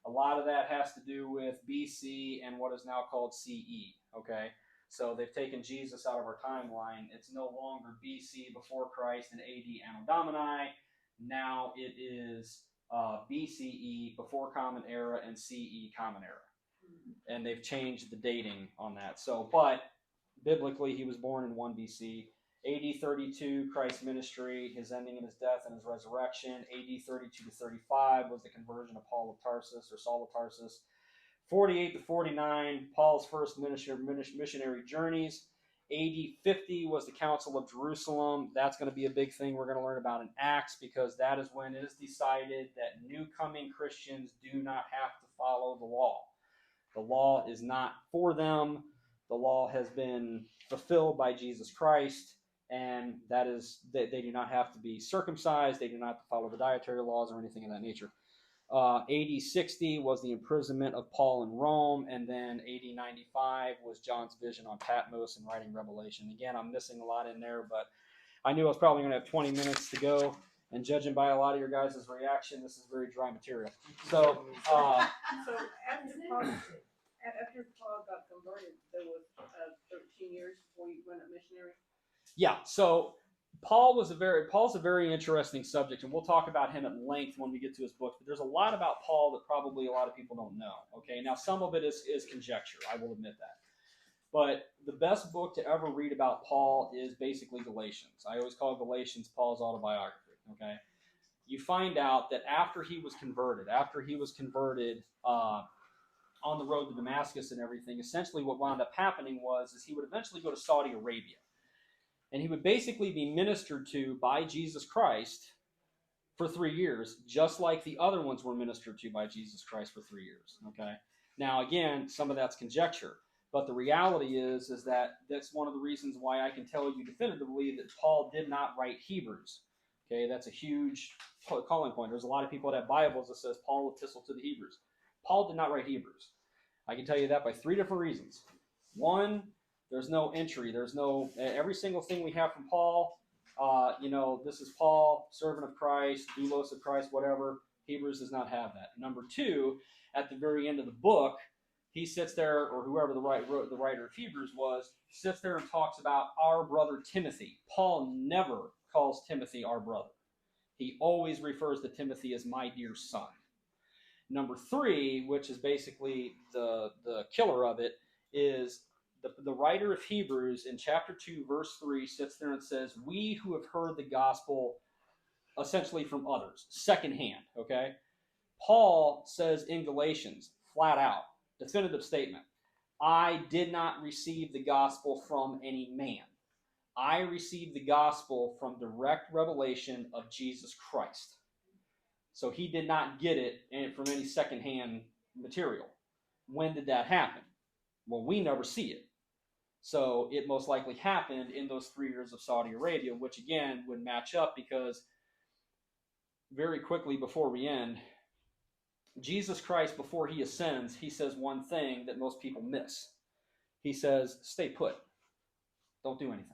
A lot of that has to do with BC and what is now called CE, okay? So they've taken Jesus out of our timeline. It's no longer BC, before Christ, and AD, Anno Domini. Now it is BCE, before Common Era, and CE, Common Era. And they've changed the dating on that. So, but biblically, he was born in 1 BC. AD 32, Christ's ministry, his ending in his death and his resurrection. AD 32 to 35 was the conversion of Paul of Tarsus, or Saul of Tarsus. 48 to 49, Paul's first missionary journeys. AD 50 was the Council of Jerusalem. That's going to be a big thing we're going to learn about in Acts, because that is when it is decided that new coming Christians do not have to follow the law. The law is not for them. The law has been fulfilled by Jesus Christ, and that is they do not have to be circumcised. They do not have to follow the dietary laws or anything of that nature. AD 60 was the imprisonment of Paul in Rome, and then AD 95 was John's vision on Patmos and writing Revelation. Again, I'm missing a lot in there, but I knew I was probably going to have 20 minutes to go, and judging by a lot of your guys' reaction, this is very dry material. So, after Paul got converted, there was 13 years before he went a missionary? Yeah, so Paul's a very interesting subject, and we'll talk about him at length when we get to his book. But there's a lot about Paul that probably a lot of people don't know. Okay, now some of it is conjecture. I will admit that. But the best book to ever read about Paul is basically Galatians. I always call Galatians Paul's autobiography. Okay, you find out that after he was converted on the road to Damascus and everything, essentially what wound up happening is he would eventually go to Saudi Arabia. And he would basically be ministered to by Jesus Christ for 3 years, just like the other ones were ministered to by Jesus Christ for 3 years. Okay. Now, again, some of that's conjecture, but the reality is that that's one of the reasons why I can tell you definitively that Paul did not write Hebrews. Okay, that's a huge calling point. There's a lot of people that have Bibles that says Paul epistle to the Hebrews. Paul did not write Hebrews. I can tell you that by 3 different reasons. One, there's no entry. There's no, every single thing we have from Paul, this is Paul, servant of Christ, doulos of Christ, whatever. Hebrews does not have that. Number 2, at the very end of the book, he sits there, or whoever the writer of Hebrews was, sits there and talks about our brother Timothy. Paul never calls Timothy our brother. He always refers to Timothy as my dear son. Number 3, which is basically the killer of it, is the writer of Hebrews in chapter 2, verse 3, sits there and says, we who have heard the gospel essentially from others, secondhand, okay? Paul says in Galatians, flat out, definitive statement, I did not receive the gospel from any man. I received the gospel from direct revelation of Jesus Christ. So he did not get it from any secondhand material. When did that happen? Well, we never see it. So it most likely happened in those 3 years of Saudi Arabia, which again would match up because very quickly before we end, Jesus Christ, before he ascends, he says one thing that most people miss. He says, stay put. Don't do anything.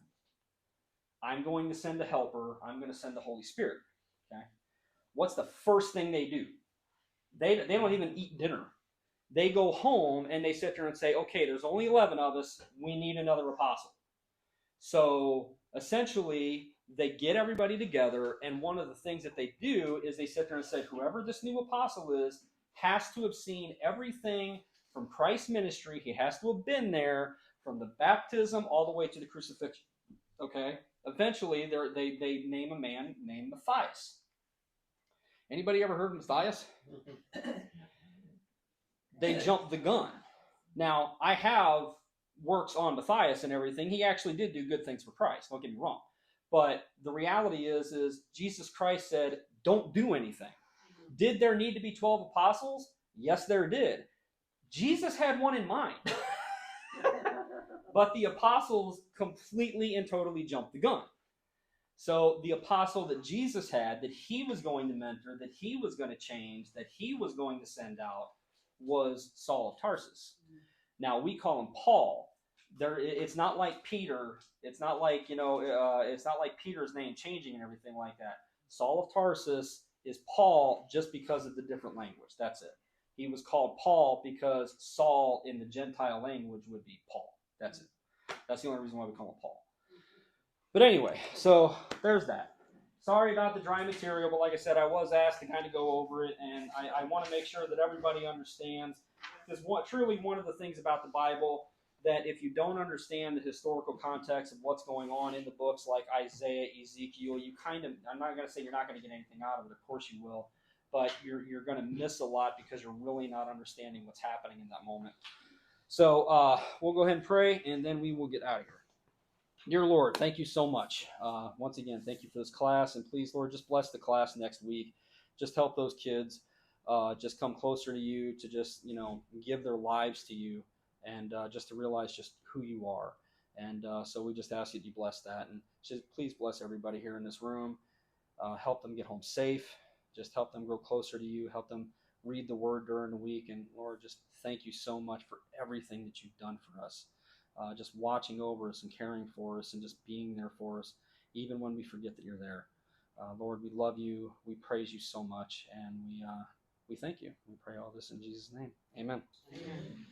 I'm going to send a helper. I'm going to send the Holy Spirit. Okay. What's the first thing they do? They don't even eat dinner. They go home and they sit there and say, okay, there's only 11 of us. We need another apostle. So essentially, they get everybody together, and one of the things that they do is they sit there and say, whoever this new apostle is has to have seen everything from Christ's ministry. He has to have been there from the baptism all the way to the crucifixion. Okay? Eventually, they name a man named Matthias. Anybody ever heard of Matthias? They jumped the gun. Now, I have works on Matthias and everything. He actually did do good things for Christ. Don't get me wrong. But the reality is Jesus Christ said, don't do anything. Did there need to be 12 apostles? Yes, there did. Jesus had one in mind. But the apostles completely and totally jumped the gun. So the apostle that Jesus had, that he was going to mentor, that he was going to change, that he was going to send out, was Saul of Tarsus. Now we call him Paul. It's not like Peter. It's not like it's not like Peter's name changing and everything like that. Saul of Tarsus is Paul just because of the different language. That's it. He was called Paul because Saul in the Gentile language would be Paul. That's it. That's the only reason why we call him Paul. But anyway, so there's that. Sorry about the dry material, but like I said, I was asked to kind of go over it, and I want to make sure that everybody understands. Because truly one of the things about the Bible, that if you don't understand the historical context of what's going on in the books like Isaiah, Ezekiel, you kind of, I'm not going to say you're not going to get anything out of it, of course you will, but you're going to miss a lot because you're really not understanding what's happening in that moment. So we'll go ahead and pray, and then we will get out of here. Dear Lord, thank you so much. Once again, thank you for this class. And please, Lord, just bless the class next week. Just help those kids just come closer to you, to just, give their lives to you, and just to realize just who you are. And so we just ask that you bless that. And just please bless everybody here in this room. Help them get home safe. Just help them grow closer to you. Help them read the word during the week. And Lord, just thank you so much for everything that you've done for us. Just watching over us and caring for us and just being there for us, even when we forget that you're there. Lord, we love you. We praise you so much, and we thank you. We pray all this in Jesus' name. Amen. Amen.